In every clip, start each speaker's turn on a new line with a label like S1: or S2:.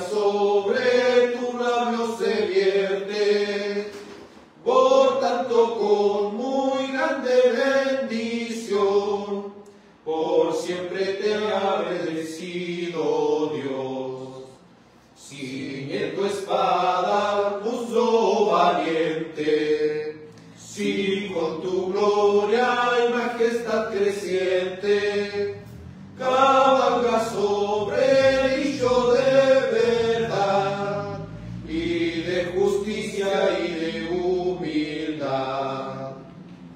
S1: sobre tu labio se vierte, por tanto con muy grande bendición, por siempre te ha bendecido Dios. Ciñe tu espada, muslo valiente, si con tu gloria y majestad creciente, cabalga sobre el hijo de verdad, y de justicia y de humildad,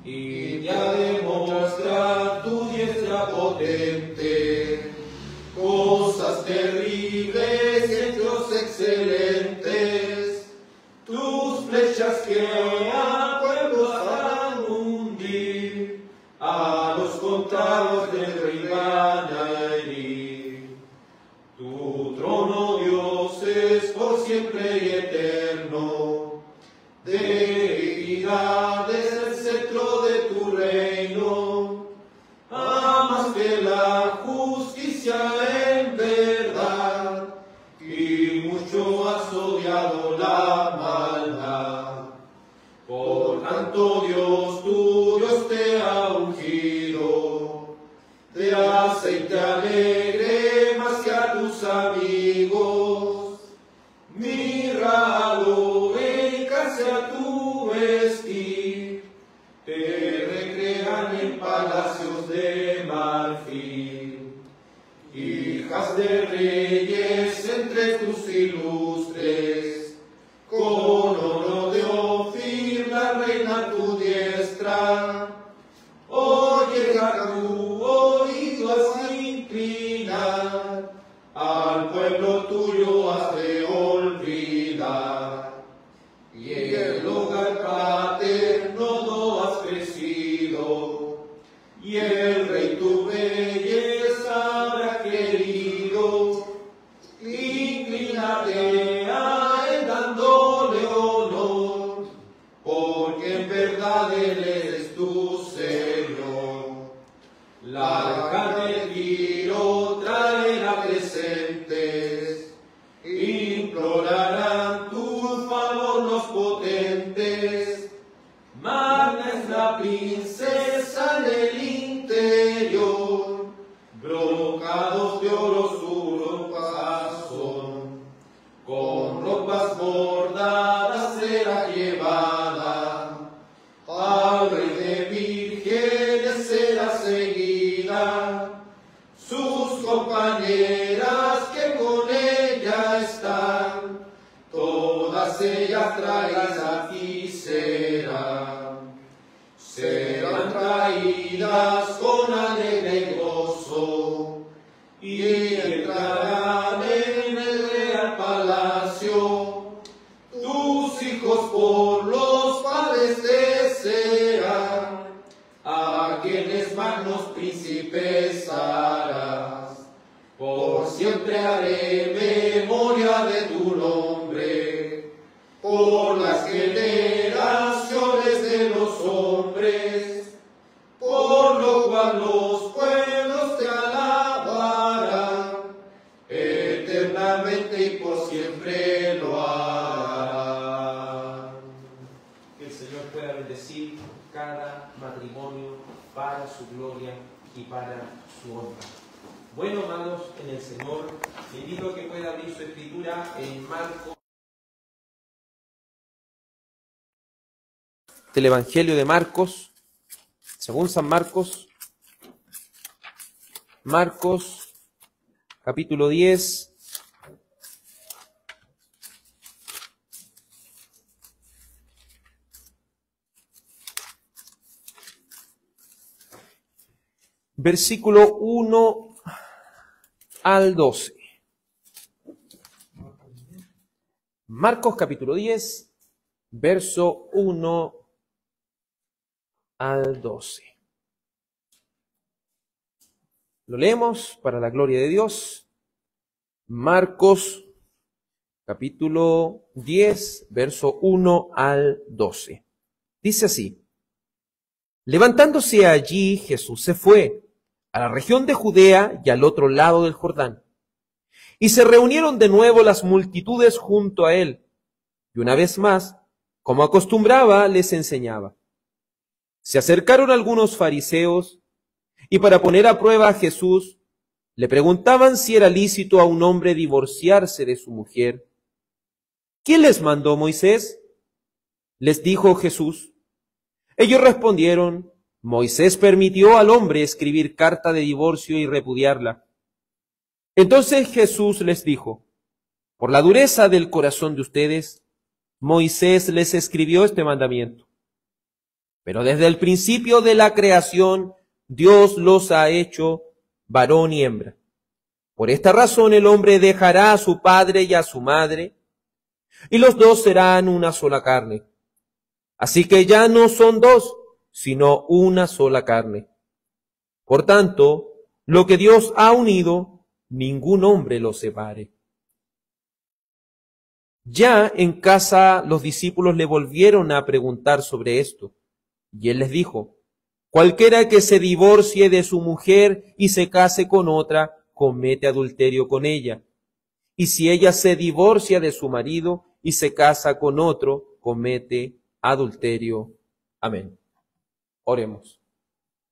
S1: y ya demuestra tu diestra potente, cosas terribles y hechos excelentes, tus flechas que a pueblos harán hundir, a los contados del rey van a herir. Tu trono, Dios, es por siempre y eterno, de equidad es el cetro de tu reino, amas que la justicia en verdad, y mucho has odiado la maldad. Por tanto, Dios, tu Dios te ha ungido de aceite alegre más que a tus amigos, mirra, aloe y casea tu vestir, te recrean en palacios de marfil. Hijas de reyes entre tus ilustres, con oro de Ofir la reina tu diestra, oye tu oído has inclinar, al pueblo tuyo has de olvidar, y el hogar paterno no has crecido, y el rey tu belleza habrá querido, inclínate a él dándole honor, porque en verdad él es tu Señor. La carne de Tiro traerá presentes, implorarán tu favor los potentes, magna es la princesa del interior, brocados de oro su ropa son, con ropas bordadas será llevada, al rey de vírgenes será seguida, sus compañeras que con ella están, todas ellas traídas a ti serán traídas con alegre gozo, y entrarán en el real palacio, tus hijos por los padres desean, a quienes manos príncipes harás. Por siempre haré memoria de tu nombre, por las generaciones de los hombres, por lo cual los pueblos te alabarán, eternamente y por siempre lo harán.
S2: Que el Señor pueda bendecir cada matrimonio para su gloria y para su honra. Bueno, hermanos, en el Señor, le invito a que pueda abrir su escritura en Marcos. Del Evangelio de Marcos, según San Marcos, capítulo 10, versículo 1 al 12. Marcos capítulo 10, verso 1 al 12. Lo leemos para la gloria de Dios. Marcos capítulo 10, verso 1 al 12. Dice así: levantándose allí, Jesús se fue a la región de Judea y al otro lado del Jordán. Y se reunieron de nuevo las multitudes junto a él. Y una vez más, como acostumbraba, les enseñaba. Se acercaron algunos fariseos y para poner a prueba a Jesús, le preguntaban si era lícito a un hombre divorciarse de su mujer. ¿Quién les mandó, Moisés? Les dijo Jesús. Ellos respondieron, Moisés permitió al hombre escribir carta de divorcio y repudiarla. Entonces Jesús les dijo, por la dureza del corazón de ustedes, Moisés les escribió este mandamiento. Pero desde el principio de la creación, Dios los ha hecho varón y hembra. Por esta razón el hombre dejará a su padre y a su madre, y los dos serán una sola carne. Así que ya no son dos, sino una sola carne. Por tanto, lo que Dios ha unido, ningún hombre lo separe. Ya en casa los discípulos le volvieron a preguntar sobre esto, y él les dijo, cualquiera que se divorcie de su mujer y se case con otra, comete adulterio con ella. Y si ella se divorcia de su marido y se casa con otro, comete adulterio. Amén. Oremos.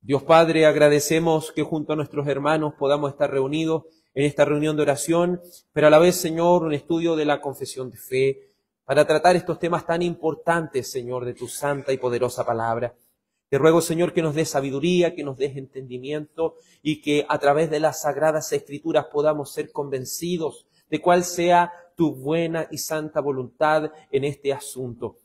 S2: Dios Padre, agradecemos que junto a nuestros hermanos podamos estar reunidos en esta reunión de oración, pero a la vez, Señor, un estudio de la confesión de fe, para tratar estos temas tan importantes, Señor, de tu santa y poderosa palabra. Te ruego, Señor, que nos des sabiduría, que nos des entendimiento y que a través de las sagradas escrituras podamos ser convencidos de cuál sea tu buena y santa voluntad en este asunto.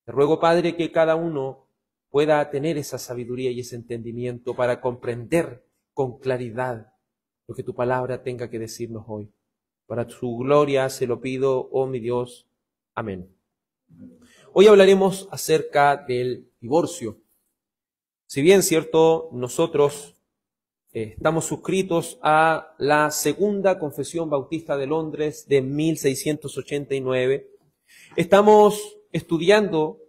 S2: Te ruego, Padre, que cada uno pueda tener esa sabiduría y ese entendimiento para comprender con claridad lo que tu palabra tenga que decirnos hoy. Para tu gloria se lo pido, oh mi Dios. Amén. Hoy hablaremos acerca del divorcio. Si bien, cierto, nosotros estamos suscritos a la Segunda Confesión Bautista de Londres de 1689, estamos estudiando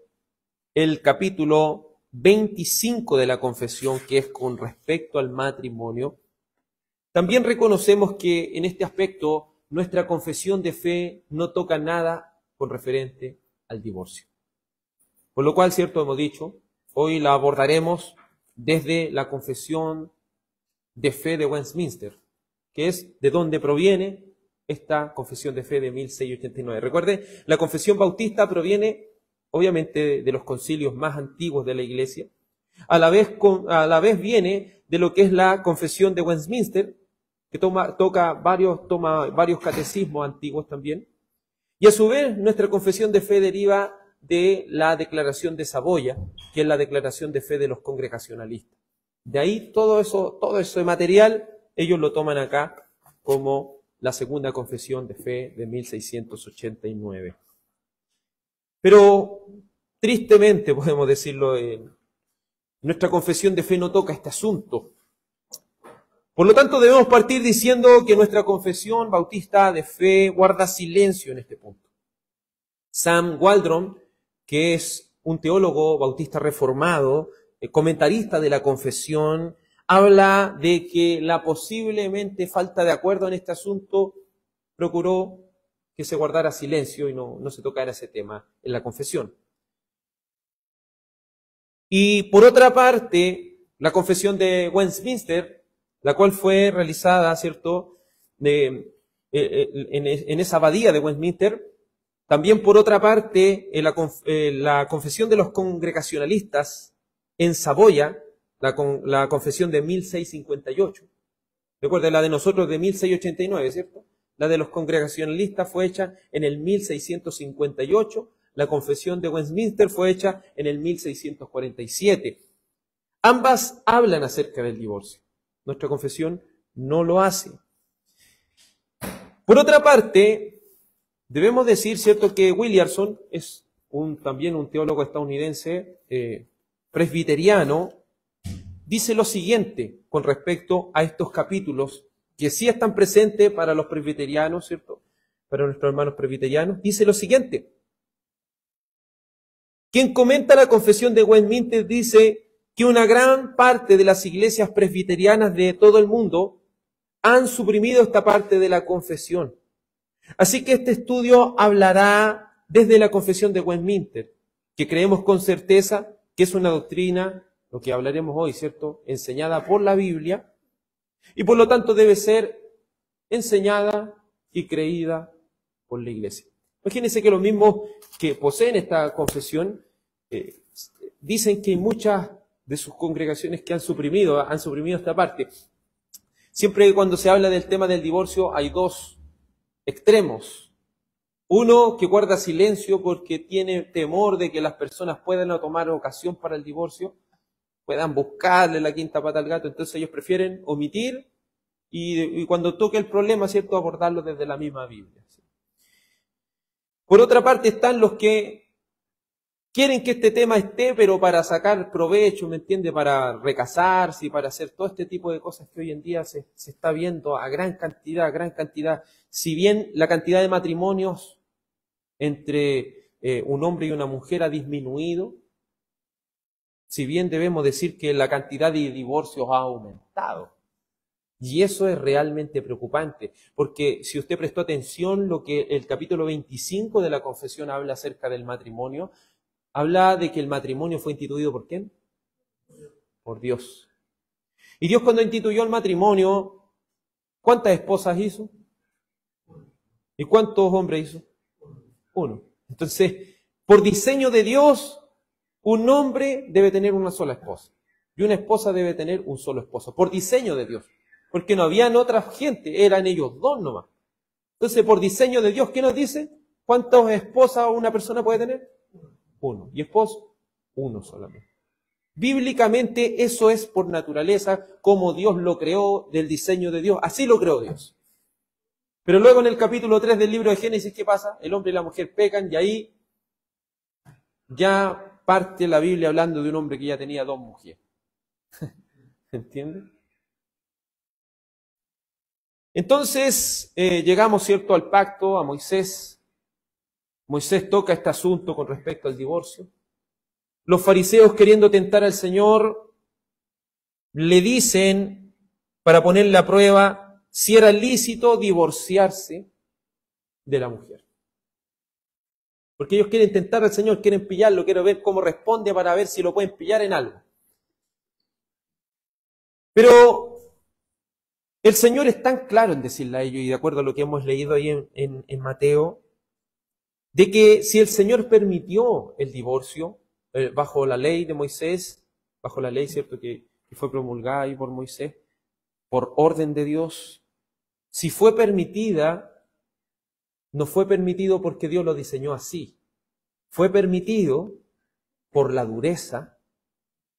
S2: el capítulo 25 de la confesión, que es con respecto al matrimonio. También reconocemos que en este aspecto nuestra confesión de fe no toca nada con referente al divorcio. Por lo cual, cierto, hemos dicho, hoy la abordaremos desde la confesión de fe de Westminster, que es de donde proviene esta confesión de fe de 1689. Recuerde, la confesión bautista proviene obviamente de los concilios más antiguos de la Iglesia, a la vez viene de lo que es la confesión de Westminster, que toma varios catecismos antiguos también, y a su vez nuestra confesión de fe deriva de la declaración de Saboya, que es la declaración de fe de los congregacionalistas. De ahí todo ese material, ellos lo toman acá como la segunda confesión de fe de 1689. Pero tristemente, podemos decirlo, nuestra confesión de fe no toca este asunto. Por lo tanto, debemos partir diciendo que nuestra confesión bautista de fe guarda silencio en este punto. Sam Waldron, que es un teólogo bautista reformado, comentarista de la confesión, habla de que la posiblemente falta de acuerdo en este asunto procuró que se guardara silencio y no se tocara ese tema en la confesión. Y por otra parte, la confesión de Westminster, la cual fue realizada, ¿cierto?, en esa abadía de Westminster. También por otra parte, la confesión de los congregacionalistas en Saboya, la confesión de 1658. Recuerden, la de nosotros de 1689, ¿cierto? La de los congregacionalistas fue hecha en el 1658, la confesión de Westminster fue hecha en el 1647. Ambas hablan acerca del divorcio. Nuestra confesión no lo hace. Por otra parte, debemos decir, ¿cierto?, que Williamson es también un teólogo estadounidense presbiteriano, dice lo siguiente con respecto a estos capítulos que sí están presentes para los presbiterianos, ¿cierto?, para nuestros hermanos presbiterianos. Dice lo siguiente: quien comenta la confesión de Westminster dice que una gran parte de las iglesias presbiterianas de todo el mundo han suprimido esta parte de la confesión. Así que este estudio hablará desde la confesión de Westminster, que creemos con certeza que es una doctrina, lo que hablaremos hoy, ¿cierto?, enseñada por la Biblia, y por lo tanto debe ser enseñada y creída por la Iglesia. Imagínense que los mismos que poseen esta confesión dicen que hay muchas de sus congregaciones que han suprimido esta parte. Siempre cuando se habla del tema del divorcio hay dos extremos. Uno que guarda silencio porque tiene temor de que las personas puedan tomar ocasión para el divorcio, puedan buscarle la quinta pata al gato, entonces ellos prefieren omitir y cuando toque el problema, ¿cierto?, abordarlo desde la misma Biblia. ¿Sí? Por otra parte están los que quieren que este tema esté, pero para sacar provecho, ¿me entiende?, para recasarse y para hacer todo este tipo de cosas que hoy en día se está viendo a gran cantidad. Si bien la cantidad de matrimonios entre un hombre y una mujer ha disminuido, si bien debemos decir que la cantidad de divorcios ha aumentado. Y eso es realmente preocupante, porque si usted prestó atención, lo que el capítulo 25 de la confesión habla acerca del matrimonio, habla de que el matrimonio fue instituido ¿por quién? Por Dios. Y Dios cuando instituyó el matrimonio, ¿cuántas esposas hizo? ¿Y cuántos hombres hizo? Uno. Entonces, por diseño de Dios, un hombre debe tener una sola esposa. Y una esposa debe tener un solo esposo. Por diseño de Dios. Porque no habían otra gente, eran ellos dos nomás. Entonces, por diseño de Dios, ¿qué nos dice? ¿Cuántas esposas una persona puede tener? Uno. ¿Y esposo? Uno solamente. Bíblicamente eso es por naturaleza, como Dios lo creó, del diseño de Dios. Así lo creó Dios. Pero luego en el capítulo 3 del libro de Génesis, ¿qué pasa? El hombre y la mujer pecan y ahí ya parte la Biblia hablando de un hombre que ya tenía dos mujeres. ¿Entienden? Entonces llegamos, ¿cierto?, al pacto, a Moisés. Moisés toca este asunto con respecto al divorcio. Los fariseos, queriendo tentar al Señor, le dicen, para ponerle a prueba, si era lícito divorciarse de la mujer. Porque ellos quieren tentar al Señor, quieren pillarlo, quieren ver cómo responde para ver si lo pueden pillar en algo. Pero el Señor es tan claro en decirle a ellos, y de acuerdo a lo que hemos leído ahí en Mateo, de que si el Señor permitió el divorcio bajo la ley de Moisés, bajo la ley, ¿cierto?, que fue promulgada ahí por Moisés, por orden de Dios, si fue permitida, no fue permitido porque Dios lo diseñó así, fue permitido por la dureza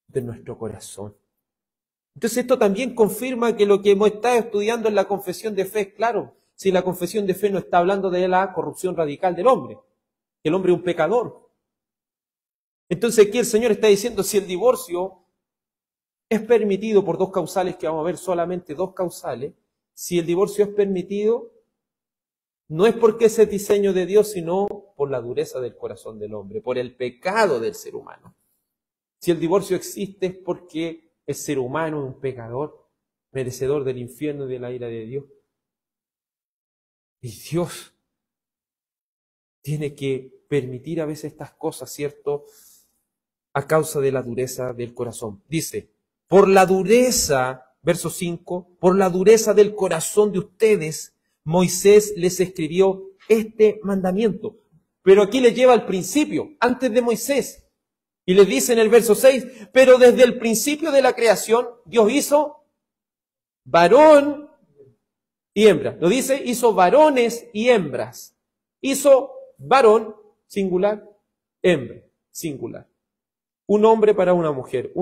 S2: de nuestro corazón. Entonces esto también confirma que lo que hemos estado estudiando en la confesión de fe es claro. Si la confesión de fe no está hablando de la corrupción radical del hombre, que el hombre es un pecador. Entonces aquí el Señor está diciendo, si el divorcio es permitido por dos causales, que vamos a ver solamente dos causales, si el divorcio es permitido, no es porque es el diseño de Dios, sino por la dureza del corazón del hombre, por el pecado del ser humano. Si el divorcio existe es porque el ser humano es un pecador, merecedor del infierno y de la ira de Dios. Y Dios tiene que permitir a veces estas cosas, ¿cierto?, a causa de la dureza del corazón. Dice, por la dureza, verso 5, por la dureza del corazón de ustedes, Moisés les escribió este mandamiento. Pero aquí les lleva al principio, antes de Moisés. Y les dice en el verso 6, pero desde el principio de la creación, Dios hizo varón y hembra. Lo dice, hizo varones y hembras. Hizo varón, singular, hembra, singular. Un hombre para una mujer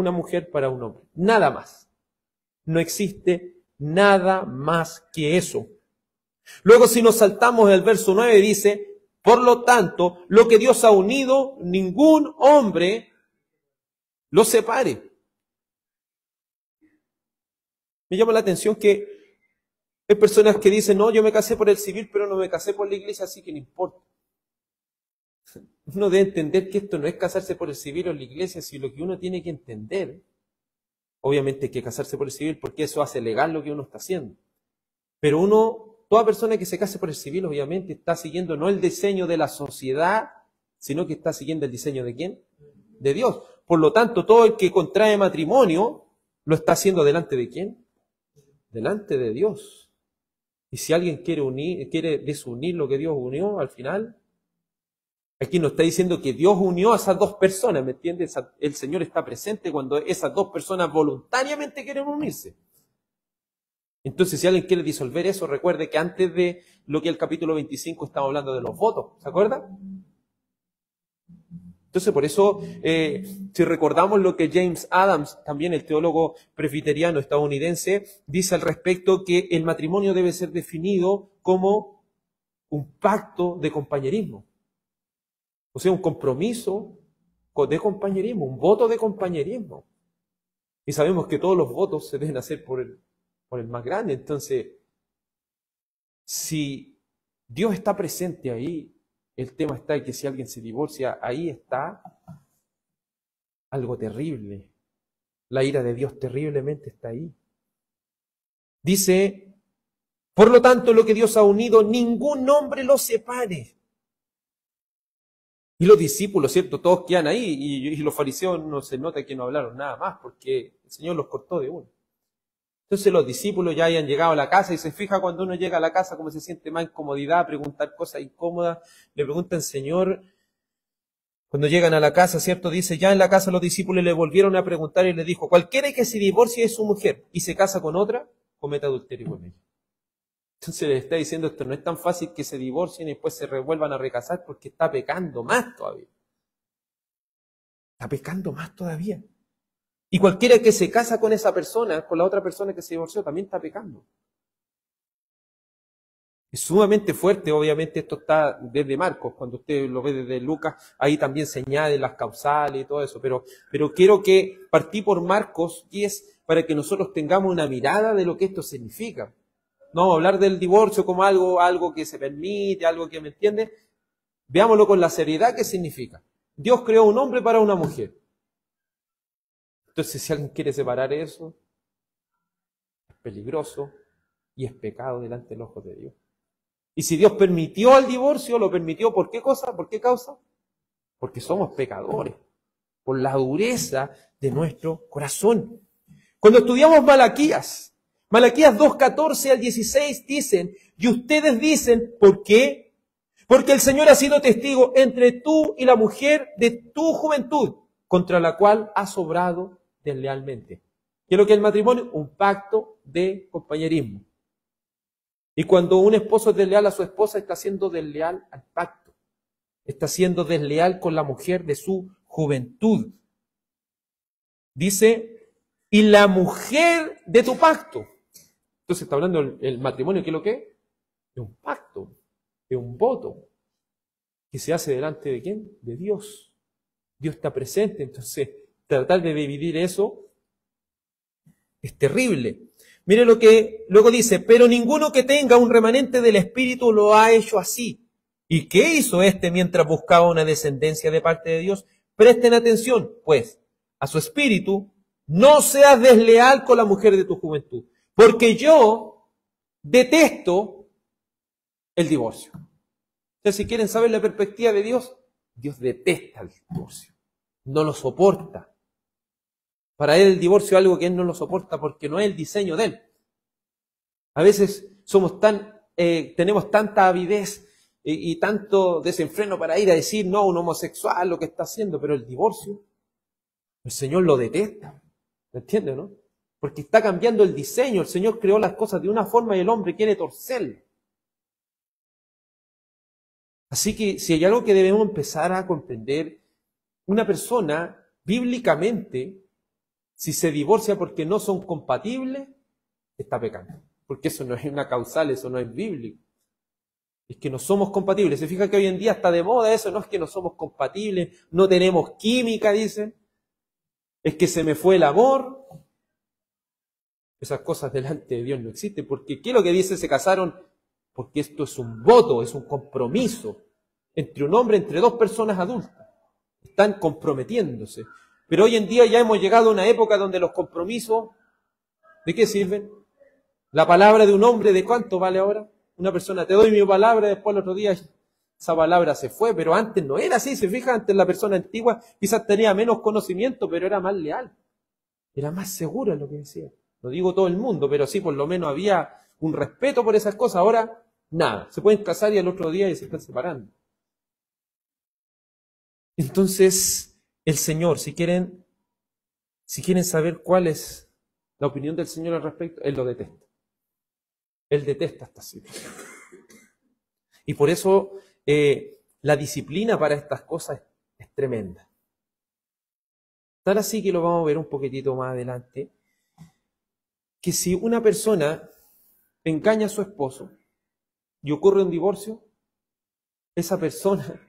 S2: para un hombre. Nada más. No existe nada más que eso. Luego si nos saltamos el verso 9 dice, por lo tanto, lo que Dios ha unido, ningún hombre lo separe. Me llama la atención que hay personas que dicen, no, yo me casé por el civil, pero no me casé por la iglesia, así que no importa. Uno debe entender que esto no es casarse por el civil o la iglesia, sino lo que uno tiene que entender. Obviamente hay que casarse por el civil porque eso hace legal lo que uno está haciendo. Pero toda persona que se case por el civil, obviamente, está siguiendo no el diseño de la sociedad, sino que está siguiendo el diseño ¿de quién? De Dios. Por lo tanto, todo el que contrae matrimonio, lo está haciendo delante ¿de quién? Delante de Dios. Y si alguien quiere desunir lo que Dios unió, al final, aquí nos está diciendo que Dios unió a esas dos personas, ¿me entiendes? El Señor está presente cuando esas dos personas voluntariamente quieren unirse. Entonces, si alguien quiere disolver eso, recuerde que antes de lo que el capítulo 25 estamos hablando de los votos, ¿se acuerda? Entonces, por eso, si recordamos lo que James Adams, también el teólogo presbiteriano estadounidense, dice al respecto, que el matrimonio debe ser definido como un pacto de compañerismo. O sea, un compromiso de compañerismo, un voto de compañerismo. Y sabemos que todos los votos se deben hacer por el más grande. Entonces, si Dios está presente ahí, el tema está en que si alguien se divorcia, ahí está algo terrible. La ira de Dios terriblemente está ahí. Dice, por lo tanto, lo que Dios ha unido, ningún hombre lo separe. Y los discípulos, ¿cierto? Todos quedan ahí y los fariseos no se nota que no hablaron nada más porque el Señor los cortó de uno. Entonces los discípulos ya hayan llegado a la casa y se fija cuando uno llega a la casa cómo se siente más incomodidad, preguntar cosas incómodas. Le preguntan, Señor, cuando llegan a la casa, ¿cierto? Dice, ya en la casa los discípulos le volvieron a preguntar y le dijo, cualquiera que se divorcie de su mujer y se casa con otra, comete adulterio con ella. Entonces le está diciendo, esto no es tan fácil que se divorcien y después se vuelvan a recasar porque está pecando más todavía. Está pecando más todavía. Y cualquiera que se casa con esa persona, con la otra persona que se divorció, también está pecando. Es sumamente fuerte, obviamente esto está desde Marcos, cuando usted lo ve desde Lucas, ahí también se añaden las causales y todo eso, pero quiero que partí por Marcos 10 para que nosotros tengamos una mirada de lo que esto significa. No hablar del divorcio como algo que se permite, algo que me entiende. Veámoslo con la seriedad que significa. Dios creó un hombre para una mujer. Entonces, si alguien quiere separar eso, es peligroso y es pecado delante de los ojos de Dios. Y si Dios permitió el divorcio, lo permitió ¿por qué cosa? ¿Por qué causa? Porque somos pecadores, por la dureza de nuestro corazón. Cuando estudiamos Malaquías 2:14 al 16 dicen, y ustedes dicen, ¿por qué? Porque el Señor ha sido testigo entre tú y la mujer de tu juventud, contra la cual has obrado deslealmente. ¿Qué es lo que es el matrimonio? Un pacto de compañerismo. Y cuando un esposo es desleal a su esposa, está siendo desleal al pacto. Está siendo desleal con la mujer de su juventud. Dice, y la mujer de tu pacto. Entonces está hablando el matrimonio, ¿qué es lo que es? Es un pacto, es un voto, que se hace delante de ¿quién? De Dios. Dios está presente, entonces tratar de dividir eso es terrible. Mire lo que luego dice, pero ninguno que tenga un remanente del Espíritu lo ha hecho así. ¿Y qué hizo este mientras buscaba una descendencia de parte de Dios? Presten atención, pues, a su espíritu, no seas desleal con la mujer de tu juventud, porque yo detesto el divorcio. Entonces, si quieren saber la perspectiva de Dios, Dios detesta el divorcio, no lo soporta. Para él el divorcio es algo que él no lo soporta porque no es el diseño de él. A veces tenemos tanta avidez y tanto desenfreno para ir a decir, no, un homosexual lo que está haciendo, pero el divorcio, el Señor lo detesta. ¿Me entiende, no? Porque está cambiando el diseño. El Señor creó las cosas de una forma y el hombre quiere torcerlo. Así que si hay algo que debemos empezar a comprender, una persona bíblicamente, si se divorcia porque no son compatibles, está pecando. Porque eso no es una causal, eso no es bíblico. Es que no somos compatibles. Se fija que hoy en día está de moda eso, no es que no somos compatibles, no tenemos química, dicen. Es que se me fue el amor. Esas cosas delante de Dios no existen. Porque ¿qué es lo que dice? Se casaron porque esto es un voto, es un compromiso entre un hombre, entre dos personas adultas. Están comprometiéndose. Pero hoy en día ya hemos llegado a una época donde los compromisos, ¿de qué sirven? La palabra de un hombre, ¿de cuánto vale ahora? Una persona, te doy mi palabra, después el otro día esa palabra se fue, pero antes no era así, se fija, antes la persona antigua quizás tenía menos conocimiento, pero era más leal, era más segura en lo que decía. No digo todo el mundo, pero sí por lo menos había un respeto por esas cosas. Ahora, nada, se pueden casar y al otro día se están separando. Entonces, el Señor, si quieren saber cuál es la opinión del Señor al respecto, Él lo detesta. Él detesta esta situación. Y por eso la disciplina para estas cosas es tremenda. Tal así que lo vamos a ver un poquitito más adelante, que si una persona engaña a su esposo y ocurre un divorcio, esa persona,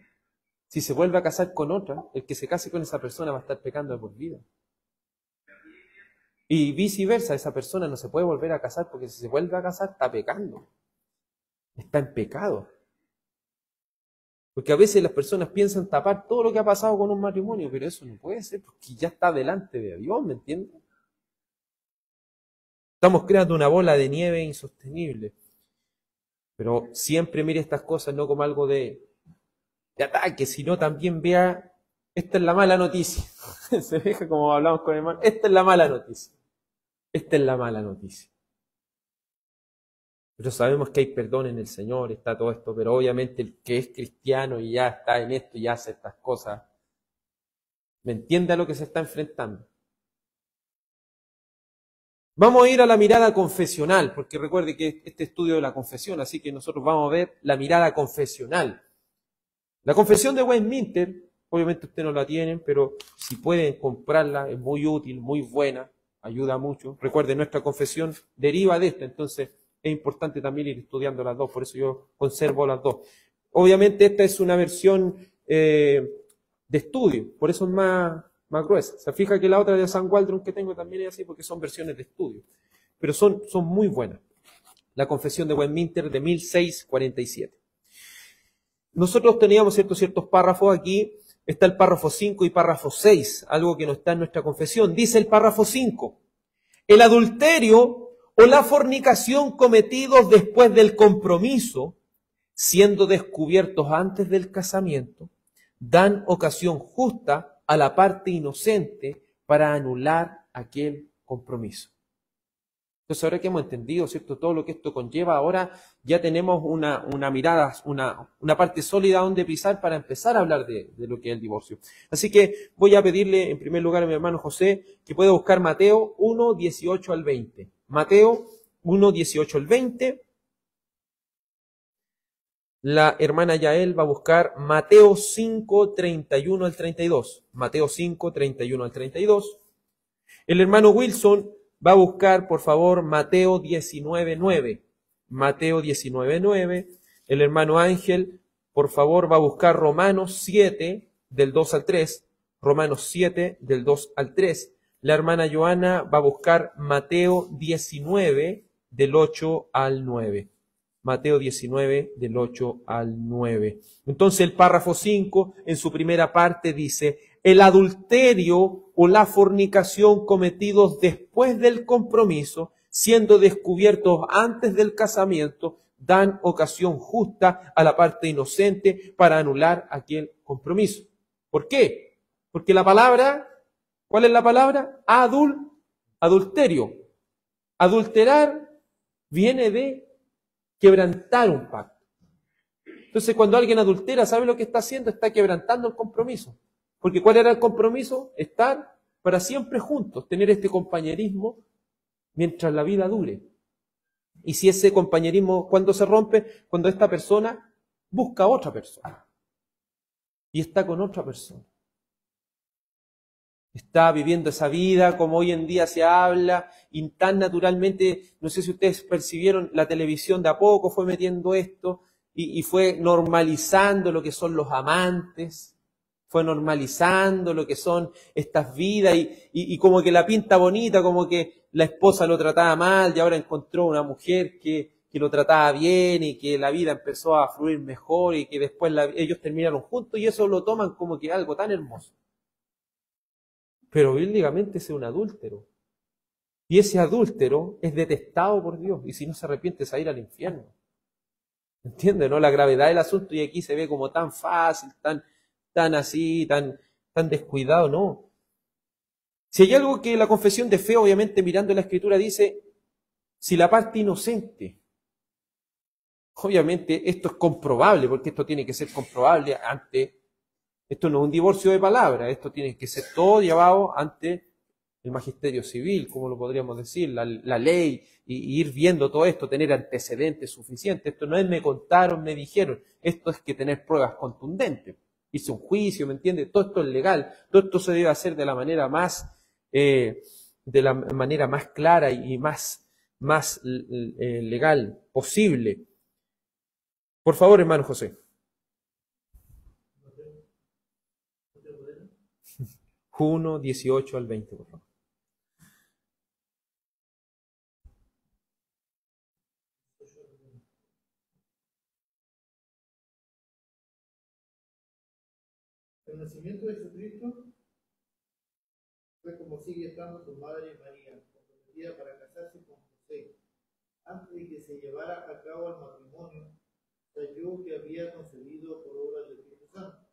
S2: si se vuelve a casar con otra, el que se case con esa persona va a estar pecando de por vida. Y viceversa, esa persona no se puede volver a casar porque si se vuelve a casar está pecando. Está en pecado. Porque a veces las personas piensan tapar todo lo que ha pasado con un matrimonio, pero eso no puede ser porque ya está delante de Dios, ¿me entiendes? Estamos creando una bola de nieve insostenible. Pero siempre mire estas cosas no como algo de ataque, sino también vea, esta es la mala noticia. Se deja como hablamos con el hermano, esta es la mala noticia. Esta es la mala noticia. Pero sabemos que hay perdón en el Señor, está todo esto, pero obviamente el que es cristiano y ya está en esto y ya hace estas cosas, ¿me entiende a lo que se está enfrentando? Vamos a ir a la mirada confesional, porque recuerde que este estudio de la confesión, así que nosotros vamos a ver la mirada confesional. La confesión de Westminster, obviamente ustedes no la tienen, pero si pueden comprarla, es muy útil, muy buena, ayuda mucho. Recuerden, nuestra confesión deriva de esta, entonces es importante también ir estudiando las dos, por eso yo conservo las dos. Obviamente esta es una versión de estudio, por eso es más gruesa. Se fija que la otra de San Waldron que tengo también es así, porque son versiones de estudio, pero son muy buenas. La confesión de Westminster de 1647. Nosotros teníamos ciertos párrafos aquí, está el párrafo 5 y párrafo 6, algo que no está en nuestra confesión. Dice el párrafo 5, el adulterio o la fornicación cometidos después del compromiso, siendo descubiertos antes del casamiento, dan ocasión justa a la parte inocente para anular aquel compromiso. Entonces ahora que hemos entendido, ¿cierto?, todo lo que esto conlleva, ahora ya tenemos una mirada, una parte sólida donde pisar para empezar a hablar de lo que es el divorcio. Así que voy a pedirle en primer lugar a mi hermano José que pueda buscar Mateo 1, 18 al 20. Mateo 1, 18 al 20. La hermana Yael va a buscar Mateo 5, 31 al 32. Mateo 5, 31 al 32. El hermano Wilson va a buscar, por favor, Mateo 19:9. Mateo 19:9. El hermano Ángel, por favor, va a buscar Romanos 7, del 2 al 3. Romanos 7, del 2 al 3. La hermana Joana va a buscar Mateo 19, del 8 al 9. Mateo 19, del 8 al 9. Entonces el párrafo 5, en su primera parte, dice: el adulterio o la fornicación cometidos después del compromiso, siendo descubiertos antes del casamiento, dan ocasión justa a la parte inocente para anular aquel compromiso. ¿Por qué? Porque la palabra, ¿cuál es la palabra? Adulterio. Adulterar viene de quebrantar un pacto. Entonces, cuando alguien adultera, ¿sabe lo que está haciendo? Está quebrantando el compromiso. Porque ¿cuál era el compromiso? Estar para siempre juntos, tener este compañerismo mientras la vida dure. Y si ese compañerismo, ¿cuándo se rompe? Cuando esta persona busca a otra persona. Y está con otra persona. Está viviendo esa vida como hoy en día se habla, y tan naturalmente, no sé si ustedes percibieron, la televisión de a poco fue metiendo esto y fue normalizando lo que son los amantes, fue normalizando lo que son estas vidas y como que la pinta bonita, como que la esposa lo trataba mal y ahora encontró una mujer que lo trataba bien y que la vida empezó a fluir mejor y que después ellos terminaron juntos y eso lo toman como que algo tan hermoso. Pero bíblicamente es un adúltero. Y ese adúltero es detestado por Dios, y si no se arrepiente es a ir al infierno. ¿Entiendes, no? La gravedad del asunto, y aquí se ve como tan fácil, tan así, tan descuidado, no. Si hay algo que la confesión de fe, obviamente mirando la Escritura, dice, si la parte inocente, obviamente esto es comprobable, porque esto tiene que ser comprobable ante, esto no es un divorcio de palabra, esto tiene que ser todo llevado ante el magisterio civil, como lo podríamos decir, la ley, y ir viendo todo esto, tener antecedentes suficientes. Esto no es me contaron, me dijeron, esto es que tener pruebas contundentes. Hice un juicio, ¿me entiendes? Todo esto es legal, todo esto se debe hacer de la manera más clara y más legal posible. Por favor, hermano José. 1:18 al 20, por favor.
S3: El nacimiento de Jesucristo fue como sigue estando su madre María, comprometida para casarse con José. Antes de que se llevara a cabo el matrimonio, creyó que había concebido por obra del Espíritu Santo.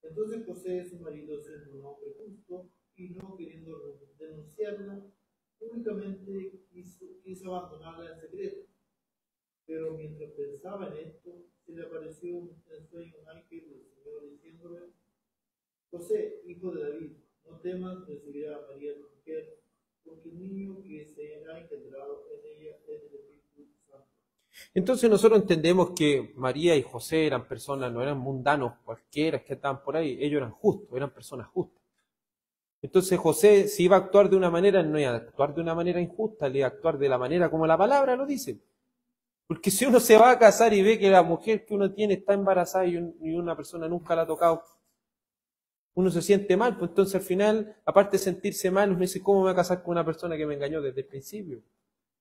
S3: Entonces José, su marido, siendo un hombre justo y no queriendo denunciarla, públicamente quiso abandonarla en secreto. Pero mientras pensaba en esto, se le apareció en sueño un ángel del Señor diciéndole: José, hijo de David, no temas recibir a María tu mujer, porque el niño que se ha engendrado en ella es del Espíritu Santo.
S2: Entonces nosotros entendemos que María y José eran personas, no eran mundanos cualquiera que estaban por ahí, ellos eran justos, eran personas justas. Entonces José, si iba a actuar de una manera, no iba a actuar de una manera injusta, le iba a actuar de la manera como la palabra lo dice. Porque si uno se va a casar y ve que la mujer que uno tiene está embarazada y una persona nunca la ha tocado, uno se siente mal, pues entonces al final, aparte de sentirse mal, uno dice, ¿cómo me voy a casar con una persona que me engañó desde el principio?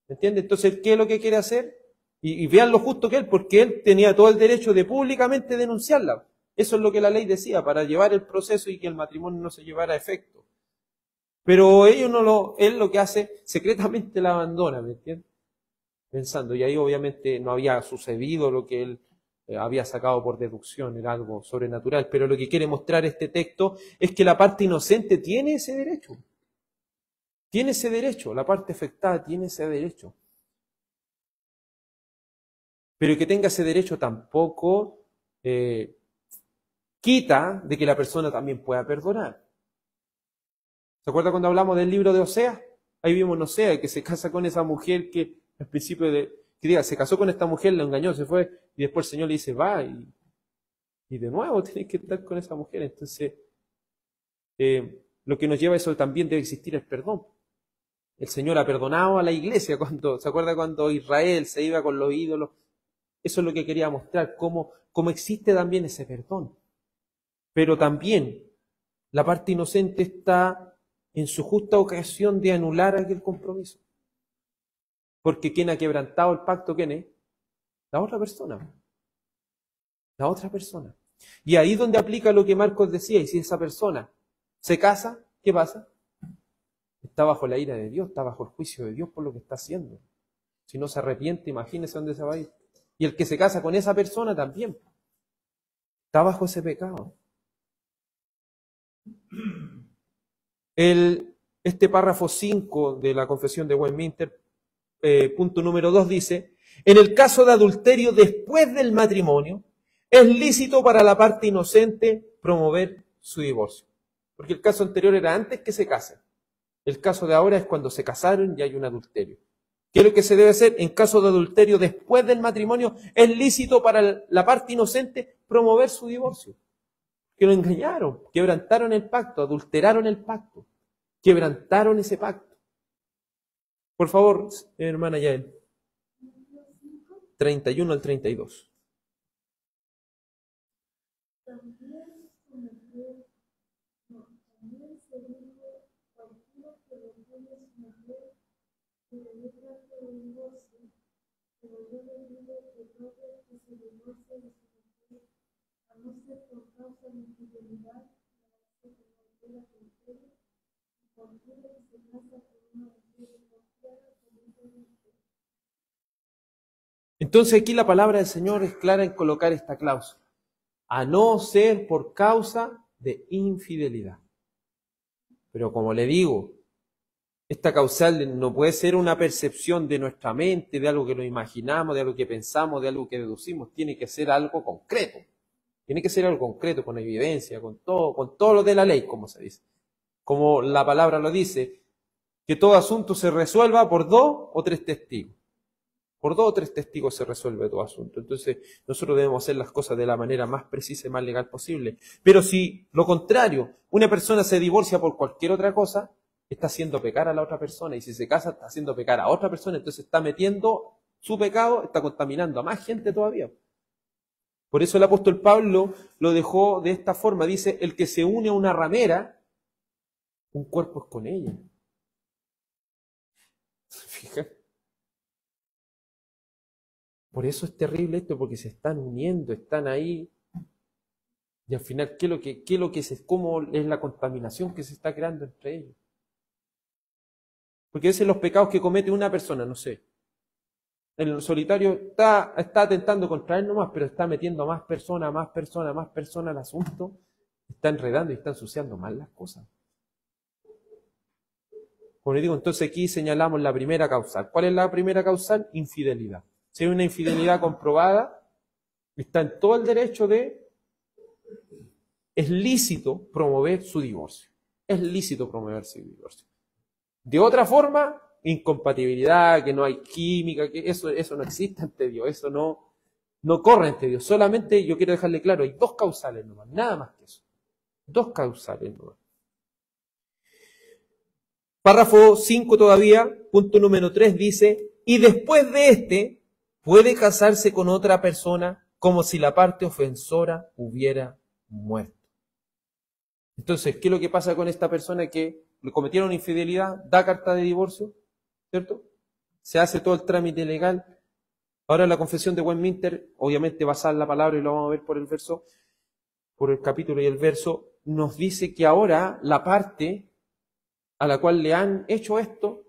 S2: ¿Me entiendes? Entonces, ¿qué es lo que quiere hacer? Y vean lo justo que él, porque él tenía todo el derecho de públicamente denunciarla. Eso es lo que la ley decía, para llevar el proceso y que el matrimonio no se llevara a efecto. Pero él lo que hace, secretamente la abandona, ¿me entiendes? Pensando, y ahí obviamente no había sucedido lo que él había sacado por deducción, era algo sobrenatural, pero lo que quiere mostrar este texto es que la parte inocente tiene ese derecho, la parte afectada tiene ese derecho. Pero que tenga ese derecho tampoco quita de que la persona también pueda perdonar. ¿Se acuerda cuando hablamos del libro de Oseas? Ahí vimos Oseas, que se casa con esa mujer que al principio se casó con esta mujer, la engañó, se fue, y después el Señor le dice, va, y de nuevo tienes que estar con esa mujer. Entonces, lo que nos lleva a eso también debe existir el perdón. El Señor ha perdonado a la iglesia ¿se acuerda cuando Israel se iba con los ídolos? Eso es lo que quería mostrar, cómo existe también ese perdón. Pero también la parte inocente está en su justa ocasión de anular aquel compromiso. Porque quien ha quebrantado el pacto, ¿quién es? La otra persona. La otra persona. Y ahí es donde aplica lo que Marcos decía, y si esa persona se casa, ¿qué pasa? Está bajo la ira de Dios, está bajo el juicio de Dios por lo que está haciendo. Si no se arrepiente, imagínese dónde se va a ir. Y el que se casa con esa persona también está bajo ese pecado. Este párrafo 5 de la Confesión de Westminster, punto número 2, dice: en el caso de adulterio después del matrimonio, es lícito para la parte inocente promover su divorcio. Porque el caso anterior era antes que se casen. El caso de ahora es cuando se casaron y hay un adulterio. ¿Qué es lo que se debe hacer? En caso de adulterio después del matrimonio, es lícito para la parte inocente promover su divorcio. Que lo engañaron, quebrantaron el pacto, adulteraron el pacto, quebrantaron ese pacto. Por favor, hermana Yael. 31 al 32. Entonces aquí la palabra del Señor es clara en colocar esta cláusula. A no ser por causa de infidelidad. Pero como le digo, esta causal no puede ser una percepción de nuestra mente, de algo que nos imaginamos, de algo que pensamos, de algo que deducimos. Tiene que ser algo concreto. Tiene que ser algo concreto, con evidencia, con todo lo de la ley, como se dice. Como la palabra lo dice, que todo asunto se resuelva por 2 o 3 testigos. Por 2 o 3 testigos se resuelve todo asunto. Entonces, nosotros debemos hacer las cosas de la manera más precisa y más legal posible. Pero si, lo contrario, una persona se divorcia por cualquier otra cosa, está haciendo pecar a la otra persona. Y si se casa, está haciendo pecar a otra persona. Entonces está metiendo su pecado, está contaminando a más gente todavía. Por eso el apóstol Pablo lo dejó de esta forma. Dice, el que se une a una ramera, un cuerpo es con ella. Fíjate. Por eso es terrible esto, porque se están uniendo, están ahí. Y al final, ¿cómo es la contaminación que se está creando entre ellos? Porque a veces los pecados que comete una persona, no sé, el solitario está atentando contra él nomás, pero está metiendo a más personas al asunto, está enredando y está ensuciando mal las cosas. Como les digo, entonces aquí señalamos la primera causal. ¿Cuál es la primera causal? Infidelidad. Si hay una infidelidad comprobada, está en todo el derecho es lícito promover su divorcio. Es lícito promover su divorcio. De otra forma, incompatibilidad, que no hay química, que eso no existe ante Dios, eso no corre ante Dios. Solamente yo quiero dejarle claro, hay 2 causales nomás, nada más que eso. 2 causales nomás. Párrafo 5 todavía, punto número 3 dice, y después de este, puede casarse con otra persona como si la parte ofensora hubiera muerto. Entonces, ¿qué es lo que pasa con esta persona que le cometieron infidelidad? Da carta de divorcio, ¿cierto? Se hace todo el trámite legal. Ahora la confesión de Westminster, obviamente basada en la palabra, y lo vamos a ver por el capítulo y el verso, nos dice que ahora la parte a la cual le han hecho esto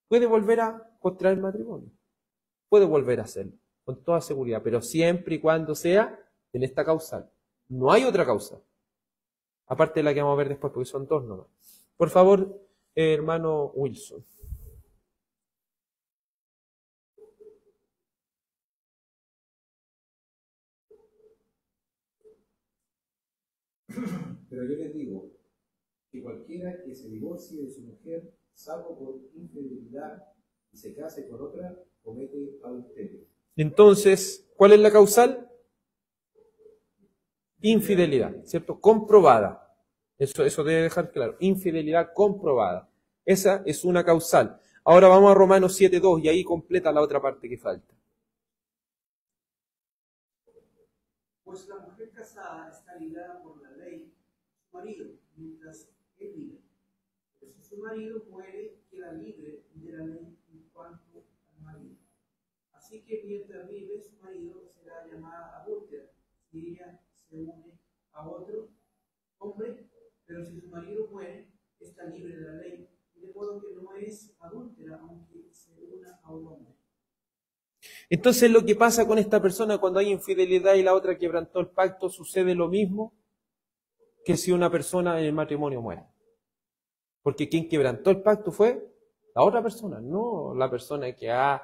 S2: puede volver a contraer matrimonio. Puede volver a hacerlo, con toda seguridad, pero siempre y cuando sea en esta causal. No hay otra causa, aparte de la que vamos a ver después, porque son 2 nomás. Por favor, hermano Wilson.
S4: Pero yo les digo que cualquiera que se divorcie de su mujer, salvo por infidelidad, y se case con otra, comete adulterio.
S2: Entonces, ¿cuál es la causal? Infidelidad, ¿cierto? Comprobada. Eso debe dejar claro. Infidelidad comprobada. Esa es una causal. Ahora vamos a Romanos 7:2 y ahí completa la otra parte que falta.
S5: Pues la mujer casada está ligada por la ley a su marido, mientras él vive. Pero si su marido muere, queda libre de la ley en cuanto al marido. Así que mientras vive, su marido será llamada adúltera si ella se une a otro hombre, pero si su marido muere, está libre de la ley, de modo que no es adúltera aunque se una a un hombre.
S2: Entonces lo que pasa con esta persona cuando hay infidelidad y la otra quebrantó el pacto, sucede lo mismo que si una persona en el matrimonio muere. Porque quien quebrantó el pacto fue la otra persona, no la persona que ha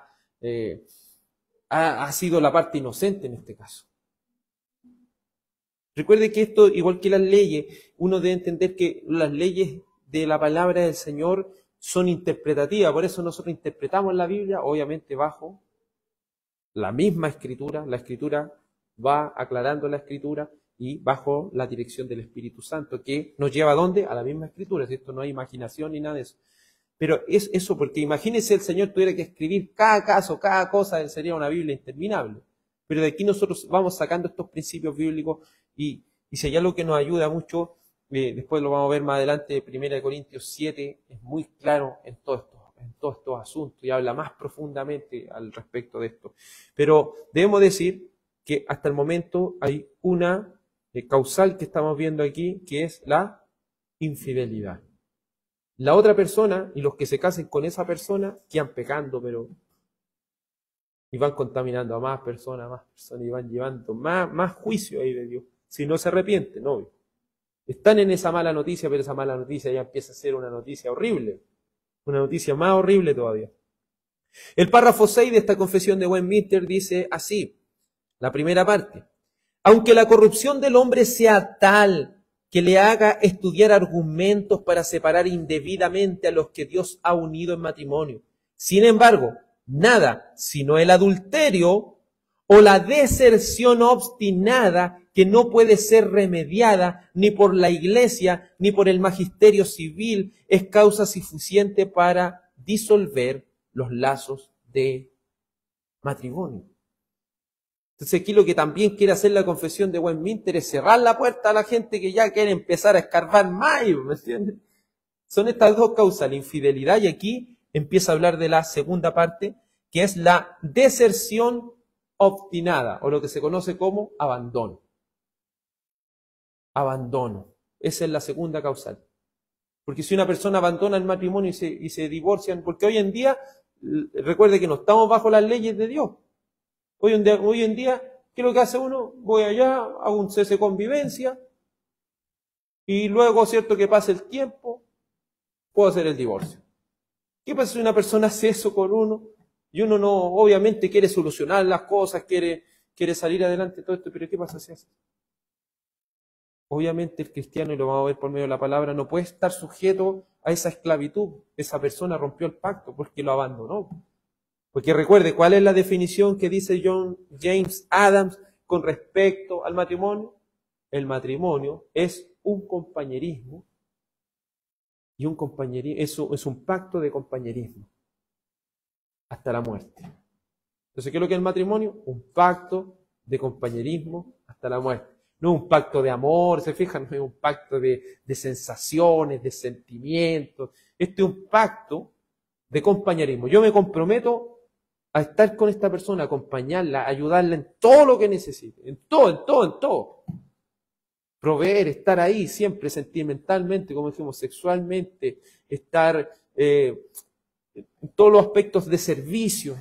S2: sido la parte inocente en este caso. Recuerde que esto, igual que las leyes, uno debe entender que las leyes de la palabra del Señor son interpretativas, por eso nosotros interpretamos la Biblia, obviamente bajo la misma escritura, la escritura va aclarando la escritura y bajo la dirección del Espíritu Santo, que nos lleva ¿a dónde? A la misma escritura, ¿cierto? No hay imaginación ni nada de eso. Pero es eso, porque imagínense el Señor tuviera que escribir cada caso, cada cosa, sería una Biblia interminable. Pero de aquí nosotros vamos sacando estos principios bíblicos y si hay algo que nos ayuda mucho, después lo vamos a ver más adelante, 1 Corintios 7, es muy claro en todos estos asuntos y habla más profundamente al respecto de esto. Pero debemos decir que hasta el momento hay una causal que estamos viendo aquí, que es la infidelidad. La otra persona y los que se casen con esa persona quedan pecando, pero Y van contaminando a más personas, y van llevando más juicio ahí de Dios. Si no se arrepienten, obvio. Están en esa mala noticia, pero esa mala noticia ya empieza a ser una noticia horrible. Una noticia más horrible todavía. El párrafo 6 de esta confesión de Westminster dice así, la primera parte. Aunque la corrupción del hombre sea tal que le haga estudiar argumentos para separar indebidamente a los que Dios ha unido en matrimonio. Sin embargo, nada, sino el adulterio o la deserción obstinada que no puede ser remediada ni por la Iglesia ni por el magisterio civil, es causa suficiente para disolver los lazos de matrimonio. Entonces aquí lo que también quiere hacer la confesión de Westminster es cerrar la puerta a la gente que ya quiere empezar a escarbar más, ¿me entiendes? Son estas dos causas, la infidelidad, y aquí empieza a hablar de la segunda parte, que es la deserción obstinada, o lo que se conoce como abandono. Abandono. Esa es la segunda causal. Porque si una persona abandona el matrimonio y se divorcian, porque hoy en día, recuerde que no estamos bajo las leyes de Dios. Hoy en día, ¿qué es lo que hace uno? Voy allá, hago un cese de convivencia, y luego, cierto que pase el tiempo, puedo hacer el divorcio. ¿Qué pasa si una persona hace eso con uno? Y uno no, obviamente quiere solucionar las cosas, quiere salir adelante de todo esto, pero ¿qué pasa si hace? Obviamente el cristiano, y lo vamos a ver por medio de la palabra, no puede estar sujeto a esa esclavitud. Esa persona rompió el pacto porque lo abandonó. Porque recuerde, ¿cuál es la definición que dice John James Adams con respecto al matrimonio? El matrimonio es un compañerismo, y un compañerismo, eso es un pacto de compañerismo hasta la muerte. Entonces, ¿qué es lo que es el matrimonio? Un pacto de compañerismo hasta la muerte. No un pacto de amor, ¿se fijan? No es un pacto de sensaciones, de sentimientos. Este es un pacto de compañerismo. Yo me comprometo a estar con esta persona, acompañarla, ayudarla en todo lo que necesite, en todo. Proveer, estar ahí siempre sentimentalmente, como dijimos, sexualmente, estar en todos los aspectos de servicio,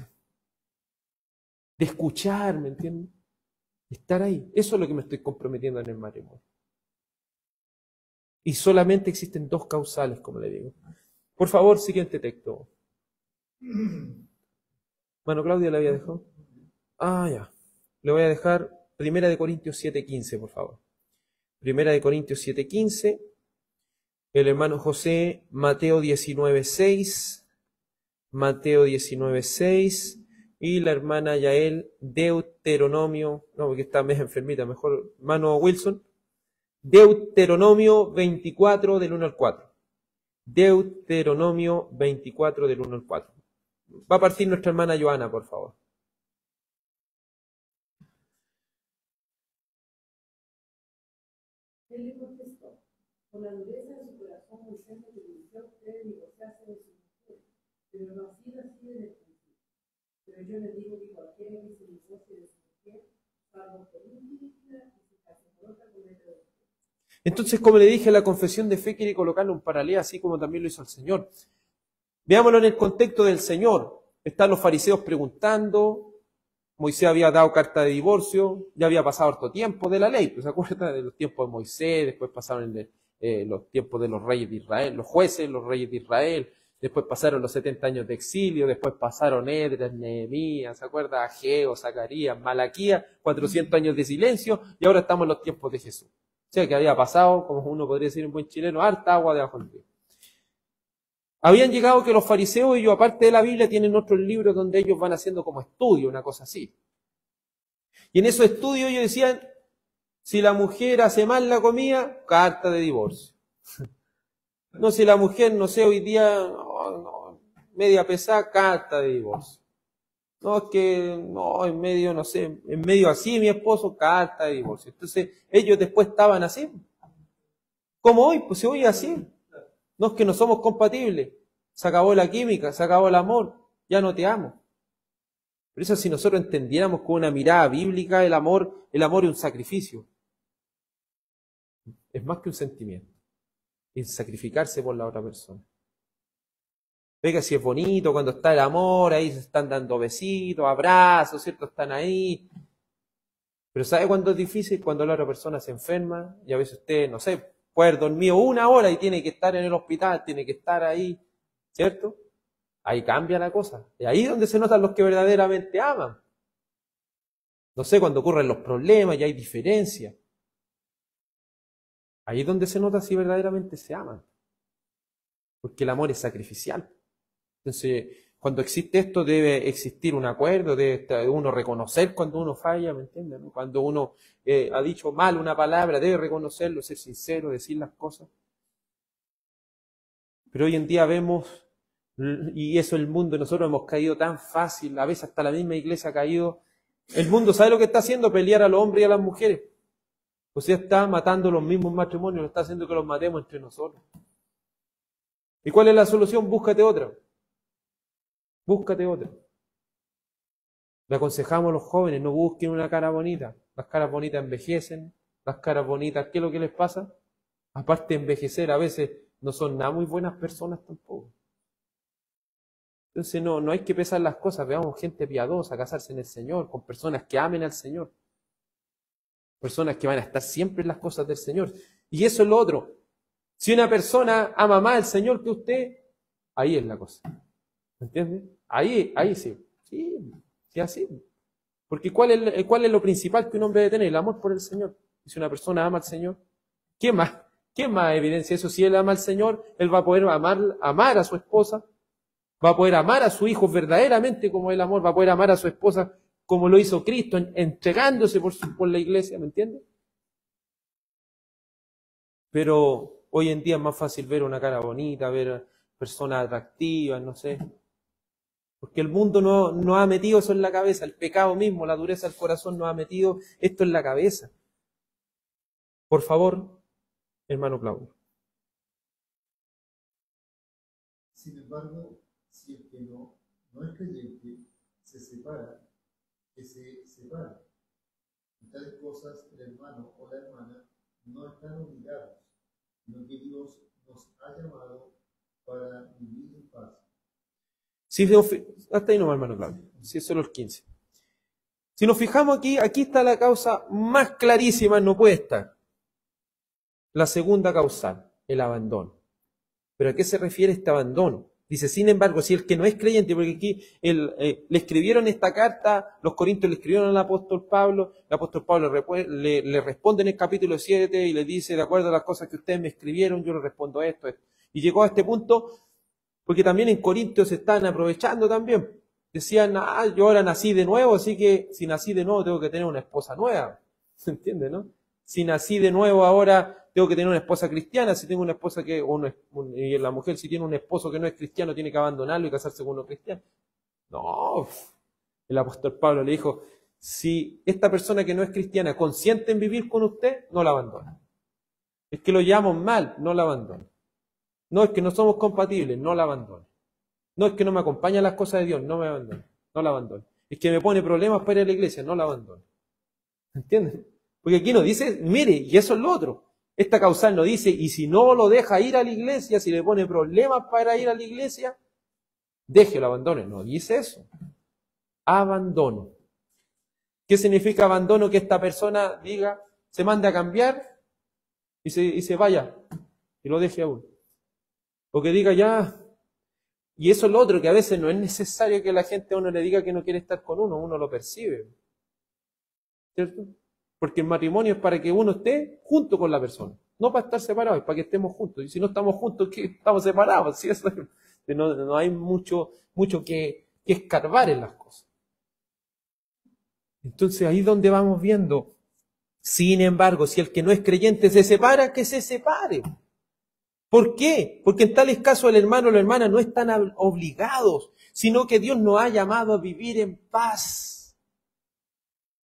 S2: de escuchar, ¿me entienden? Estar ahí. Eso es lo que me estoy comprometiendo en el matrimonio. Y solamente existen dos causales, como le digo. Por favor, siguiente texto. Bueno, Claudia, ¿le había dejado? Ya. Le voy a dejar 1 Corintios 7:15, por favor. 1 Corintios 7:15. El hermano José, Mateo 19:6. Mateo 19:6. Y la hermana Yael, Deuteronomio, no, porque está más enfermita, mejor, hermano Wilson, Deuteronomio 24 del 1 al 4. Deuteronomio 24 del 1 al 4. Va a partir nuestra hermana Joana, por favor.
S6: Él le contestó, con la dureza de su corazón, Moisés le permitió que divorciarse de su mujer, pero no ha sido así desde el principio. Pero yo les digo que cualquiera que se divorcie de su mujer, salvo por un día, y se case por otra, comete adulterio.
S2: Entonces, como le dije, la confesión de fe quiere colocarle un paralelo, así como también lo hizo el Señor. Veámoslo en el contexto del Señor. Están los fariseos preguntando, Moisés había dado carta de divorcio, ya había pasado harto tiempo de la ley, pues se acuerdan de los tiempos de Moisés, después pasaron los tiempos de los reyes de Israel, los jueces, los reyes de Israel, después pasaron los 70 años de exilio, después pasaron Esdras, Nehemías, ¿se acuerda? Ageo, Zacarías, Malaquías, 400 años de silencio, y ahora estamos en los tiempos de Jesús. O sea que había pasado, como uno podría decir en buen chileno, harta agua debajo del río. Habían llegado que los fariseos, ellos aparte de la Biblia, tienen otros libros donde ellos van haciendo como estudio, una cosa así. Y en esos estudios ellos decían, si la mujer hace mal la comida, carta de divorcio. No, si la mujer, no sé, hoy día, media pesada, carta de divorcio. No, es que, no, en medio, no sé, en medio así mi esposo, carta de divorcio. Entonces, ellos después estaban así. Como hoy, pues hoy así. No es que no somos compatibles. Se acabó la química, se acabó el amor. Ya no te amo. Pero eso si nosotros entendiéramos con una mirada bíblica el amor es un sacrificio. Es más que un sentimiento. Es sacrificarse por la otra persona. Oiga, si es bonito cuando está el amor, ahí se están dando besitos, abrazos, ¿cierto? Están ahí. Pero ¿sabe cuándo es difícil? Cuando la otra persona se enferma y a veces usted, no sé, puede haber dormido 1 hora y tiene que estar en el hospital, tiene que estar ahí, ¿cierto? Ahí cambia la cosa. Y ahí es donde se notan los que verdaderamente aman. No sé, cuando ocurren los problemas y hay diferencias. Ahí es donde se nota si verdaderamente se aman. Porque el amor es sacrificial. Entonces, cuando existe esto, debe existir un acuerdo, debe uno reconocer cuando uno falla, ¿me entiendes? ¿No? Cuando uno ha dicho mal una palabra, debe reconocerlo, ser sincero, decir las cosas. Pero hoy en día vemos, y eso el mundo, nosotros hemos caído tan fácil, a veces hasta la misma iglesia ha caído. El mundo, ¿sabe lo que está haciendo? Pelear a los hombres y a las mujeres. O sea, está matando los mismos matrimonios, está haciendo que los matemos entre nosotros. ¿Y cuál es la solución? Búscate otra. Búscate otra. Le aconsejamos a los jóvenes, no busquen una cara bonita. Las caras bonitas envejecen, las caras bonitas, ¿qué es lo que les pasa? Aparte de envejecer, a veces no son nada muy buenas personas tampoco. Entonces no hay que pesar las cosas, veamos gente piadosa, casarse en el Señor, con personas que amen al Señor. Personas que van a estar siempre en las cosas del Señor. Y eso es lo otro. Si una persona ama más al Señor que usted, ahí es la cosa. ¿Me entiende? Ahí sí. Sí, así. Porque ¿cuál es lo principal que un hombre debe tener? El amor por el Señor. Y si una persona ama al Señor, ¿qué más? ¿Qué más evidencia eso? Si él ama al Señor, él va a poder amar a su esposa, va a poder amar a su hijo verdaderamente como el amor, va a poder amar a su esposa como lo hizo Cristo, entregándose por la iglesia, ¿me entiende? Pero hoy en día es más fácil ver una cara bonita, ver personas atractivas, no sé. Porque el mundo no ha metido eso en la cabeza, el pecado mismo, la dureza del corazón nos ha metido esto en la cabeza. Por favor, hermano Claudio.
S3: Sin embargo, si el que no es creyente se separa, que se separe. En tales cosas, el hermano o la hermana no están obligados, sino que Dios nos ha llamado para vivir en paz.
S2: Sí, hasta ahí nomás, hermano Claudio. Sí, es solo el 15. Si nos fijamos aquí está la causa más clarísima, no puede estar. La segunda causal, el abandono. ¿Pero a qué se refiere este abandono? Dice, sin embargo, si el que no es creyente, porque aquí le escribieron esta carta, los corintios le escribieron al apóstol Pablo, el apóstol Pablo le responde en el capítulo 7 y le dice, de acuerdo a las cosas que ustedes me escribieron, yo le respondo esto. Y llegó a este punto, porque también en Corintios se están aprovechando también. Decían, yo ahora nací de nuevo, así que si nací de nuevo tengo que tener una esposa nueva. ¿Se entiende, no? Si nací de nuevo ahora tengo que tener una esposa cristiana, si tengo una esposa y la mujer si tiene un esposo que no es cristiano tiene que abandonarlo y casarse con uno cristiano. No, el apóstol Pablo le dijo, si esta persona que no es cristiana consiente en vivir con usted, no la abandone. Es que lo llamamos mal, no la abandone. No es que no somos compatibles, no la abandone. No es que no me acompaña las cosas de Dios, no me abandone, no la abandone. Es que me pone problemas para ir a la iglesia, no la abandone. ¿Entienden? Porque aquí nos dice, mire, y eso es lo otro. Esta causal nos dice, y si no lo deja ir a la iglesia, si le pone problemas para ir a la iglesia, déjelo, abandone. No dice eso. Abandono. ¿Qué significa abandono? Que esta persona diga, se mande a cambiar y se vaya y lo deje a uno. O que diga ya, y eso es lo otro, que a veces no es necesario que la gente a uno le diga que no quiere estar con uno lo percibe. ¿Cierto? Porque el matrimonio es para que uno esté junto con la persona, no para estar separado, es para que estemos juntos. Y si no estamos juntos, ¿qué? Estamos separados. ¿Sí? Eso, no hay mucho que escarbar en las cosas. Entonces ahí es donde vamos viendo. Sin embargo, si el que no es creyente se separa, que se separe. ¿Por qué? Porque en tales casos el hermano o la hermana no están obligados, sino que Dios nos ha llamado a vivir en paz.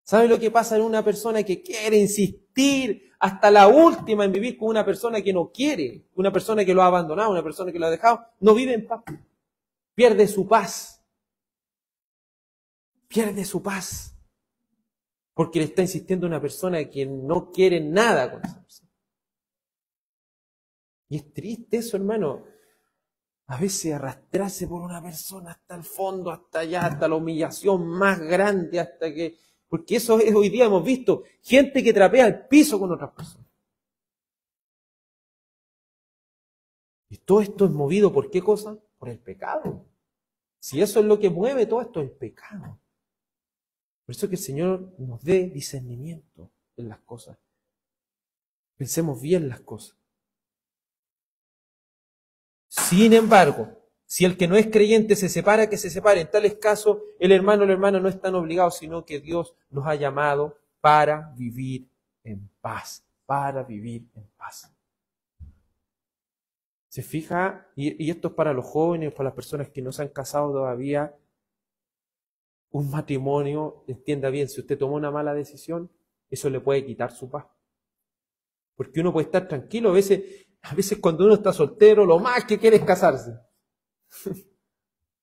S2: ¿Sabe lo que pasa en una persona que quiere insistir hasta la última en vivir con una persona que no quiere? Una persona que lo ha abandonado, una persona que lo ha dejado, no vive en paz. Pierde su paz. Pierde su paz. Porque le está insistiendo a una persona que no quiere nada con esa persona. Y es triste eso, hermano. a veces arrastrarse por una persona hasta el fondo, hasta allá, hasta la humillación más grande, hasta que... Porque eso es, hoy día hemos visto gente que trapea el piso con otras personas. Y todo esto es movido ¿por qué cosa? Por el pecado. Si eso es lo que mueve todo esto, el pecado. Por eso que el Señor nos dé discernimiento en las cosas. Pensemos bien las cosas. Sin embargo, si el que no es creyente se separa, que se separe. En tales casos, el hermano o la hermana no están obligados, sino que Dios nos ha llamado para vivir en paz. Para vivir en paz. ¿Se fija? Y esto es para los jóvenes, para las personas que no se han casado todavía. Un matrimonio, entienda bien, si usted tomó una mala decisión, eso le puede quitar su paz. Porque uno puede estar tranquilo, a veces cuando uno está soltero, lo más que quiere es casarse.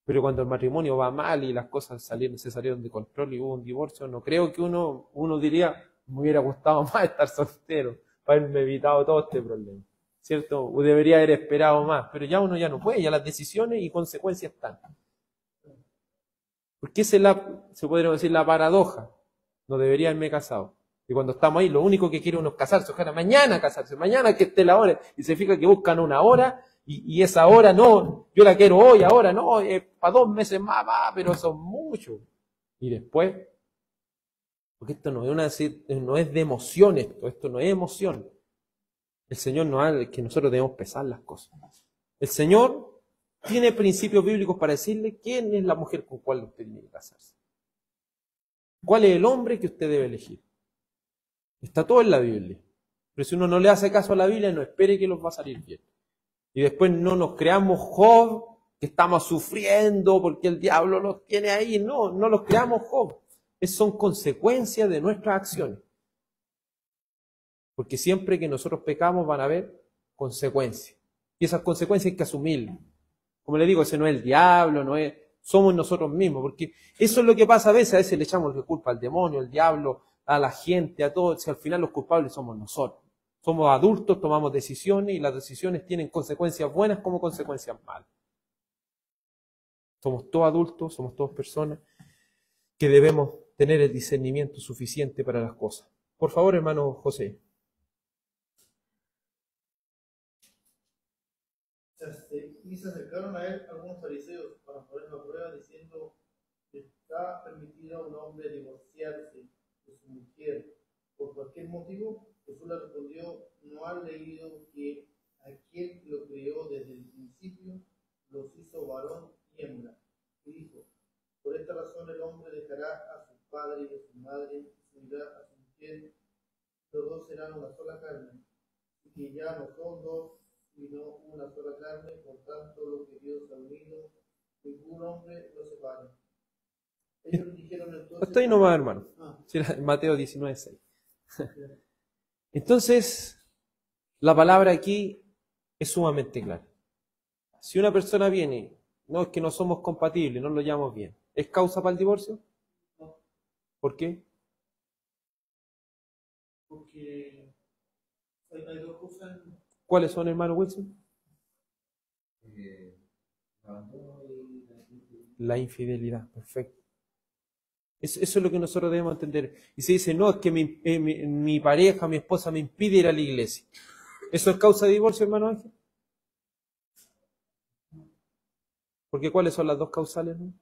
S2: Pero cuando el matrimonio va mal y las cosas se salieron de control y hubo un divorcio, no creo que uno diría, me hubiera gustado más estar soltero para haberme evitado todo este problema. ¿Cierto? O debería haber esperado más, pero ya uno ya no puede, ya las decisiones y consecuencias están. Porque esa es se podría decir la paradoja. No debería haberme casado. Y cuando estamos ahí, lo único que quiere uno es casarse, ojalá mañana casarse, mañana que esté la hora. Y se fija que buscan una hora, y esa hora no, yo la quiero hoy, ahora no, para 2 meses más, pero son muchos. Y después, porque esto no es de emoción, esto no es emoción. El Señor no habla que nosotros debemos pesar las cosas. El Señor tiene principios bíblicos para decirle quién es la mujer con cual usted tiene que casarse. ¿Cuál es el hombre que usted debe elegir? Está todo en la Biblia. Pero si uno no le hace caso a la Biblia, no espere que los va a salir bien. Y después no nos creamos Job, que estamos sufriendo porque el diablo nos tiene ahí. No los creamos Job. Son consecuencias de nuestras acciones. Porque siempre que nosotros pecamos van a haber consecuencias. Y esas consecuencias hay que asumirlas. Como le digo, ese no es el diablo, somos nosotros mismos. Porque eso es lo que pasa a veces le echamos la culpa al demonio, al diablo, a la gente, a todos. Si al final los culpables somos nosotros. Somos adultos, tomamos decisiones y las decisiones tienen consecuencias buenas como consecuencias malas. Somos todos adultos, somos todas personas que debemos tener el discernimiento suficiente para las cosas. Por favor, hermano José.
S3: Y se acercaron a él algunos fariseos para ponerlo a prueba, diciendo: ¿está permitido a un hombre divorciarse de su mujer por cualquier motivo? Jesús le respondió: ¿no has leído que aquel que lo creó desde el principio los hizo varón y hembra? Y dijo: por esta razón el hombre dejará a su padre y a su madre y se unirá a su mujer, los dos serán una sola carne, y que ya no son dos sino una sola carne. Por tanto, lo que Dios ha unido, ningún hombre lo separe. Ellos dijeron entonces...
S2: Hasta ahí nomás, hermano. Mateo 19:6. Entonces, la palabra aquí es sumamente clara. Si una persona viene, no es que no somos compatibles, no lo llamamos bien, ¿es causa para el divorcio?
S3: No.
S2: ¿Por qué?
S3: Porque hay dos cosas.
S2: ¿Cuáles son, hermano Wilson? La infidelidad, perfecto. Eso es lo que nosotros debemos entender. Y se dice, no, es que mi pareja, mi esposa me impide ir a la iglesia. ¿Eso es causa de divorcio, hermano Ángel? Porque ¿cuáles son las dos causales, no?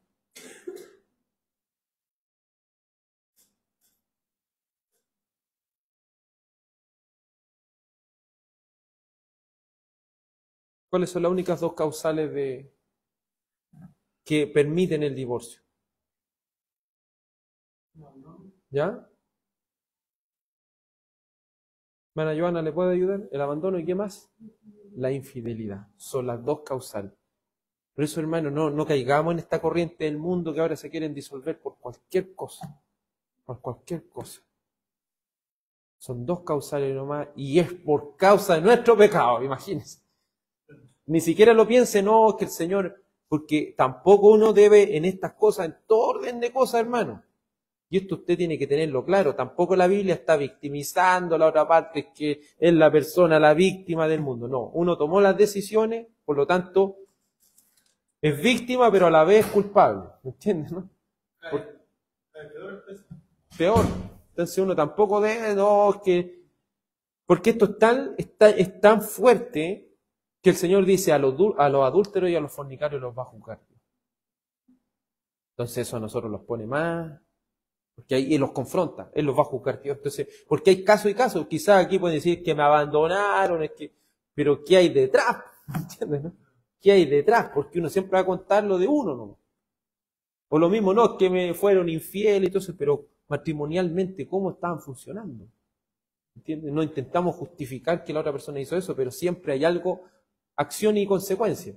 S2: ¿Cuáles son las únicas dos causales que permiten el divorcio? ¿Ya? Hermana Joana, ¿le puede ayudar? El abandono y ¿qué más? La infidelidad. Son las dos causales. Por eso, hermano, no caigamos en esta corriente del mundo que ahora se quieren disolver por cualquier cosa. Por cualquier cosa. Son dos causales nomás y es por causa de nuestro pecado, imagínense. Ni siquiera lo piense, no, que el Señor, porque tampoco uno debe en estas cosas, en todo orden de cosas, hermano. Y esto usted tiene que tenerlo claro. Tampoco la Biblia está victimizando a la otra parte, que es la persona la víctima del mundo. No, uno tomó las decisiones, por lo tanto, Es víctima, pero a la vez culpable. ¿Me entiendes, no? Peor. Entonces uno tampoco debe, no, es que... Porque esto es tan fuerte que el Señor dice a los adúlteros y a los fornicarios los va a juzgar. Entonces eso a nosotros los pone más... Porque ahí Él los confronta, Él los va a juzgar. Entonces, porque hay casos y casos. Quizás aquí pueden decir que me abandonaron, pero ¿qué hay detrás? ¿Entiendes, no? ¿Qué hay detrás? Porque uno siempre va a contar lo de uno, ¿no? O lo mismo, no, es que me fueron infieles, entonces, pero matrimonialmente, ¿cómo estaban funcionando? ¿Entiendes? No intentamos justificar que la otra persona hizo eso, pero siempre hay algo, acción y consecuencia.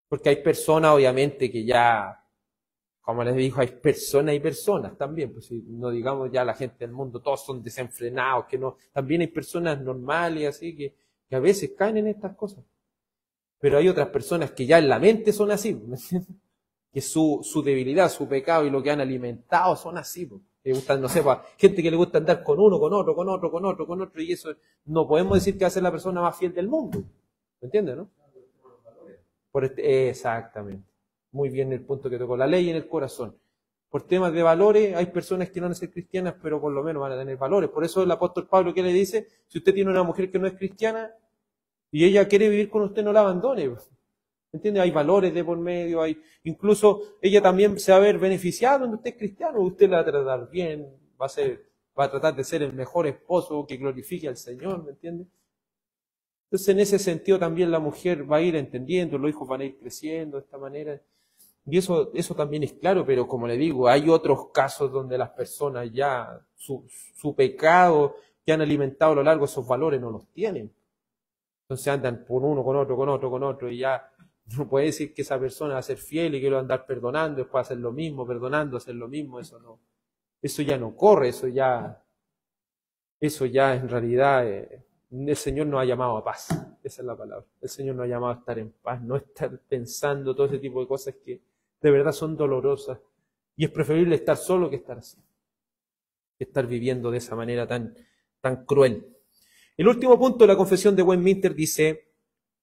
S2: Porque hay personas, obviamente, que ya... Como les dijo, hay personas y personas también, pues si no digamos ya la gente del mundo, todos son desenfrenados, que no, también hay personas normales así que a veces caen en estas cosas. Pero hay otras personas que ya en la mente son así, ¿me entiendes? Que su debilidad, su pecado y lo que han alimentado son así, pues. Le gustan, no sé, pues, gente que le gusta andar con uno, con otro, y eso no podemos decir que va a ser la persona más fiel del mundo. ¿Me entiendes, no? Exactamente. Muy bien el punto que tocó, la ley en el corazón. Por temas de valores, hay personas que no van a ser cristianas, pero por lo menos van a tener valores. Por eso el apóstol Pablo, ¿qué le dice? Si usted tiene una mujer que no es cristiana y ella quiere vivir con usted, no la abandone. ¿Entiende? Hay valores de por medio, incluso ella también se va a ver beneficiada cuando usted es cristiano, usted la va a tratar bien, va a tratar de ser el mejor esposo que glorifique al Señor, ¿me entiende? Entonces en ese sentido también la mujer va a ir entendiendo, los hijos van a ir creciendo de esta manera. Y eso también es claro, pero como le digo, hay otros casos donde las personas ya, su pecado que han alimentado a lo largo, esos valores no los tienen. Entonces andan por uno, con otro, y ya no puede decir que esa persona va a ser fiel y que lo va a andar perdonando, después va a hacer lo mismo, perdonando, hacer lo mismo, eso ya no corre, eso ya en realidad, el Señor nos ha llamado a paz, esa es la palabra. El Señor nos ha llamado a estar en paz, no estar pensando todo ese tipo de cosas que de verdad son dolorosas. Y es preferible estar solo que estar así. Que estar viviendo de esa manera tan cruel. El último punto de la confesión de Westminster dice,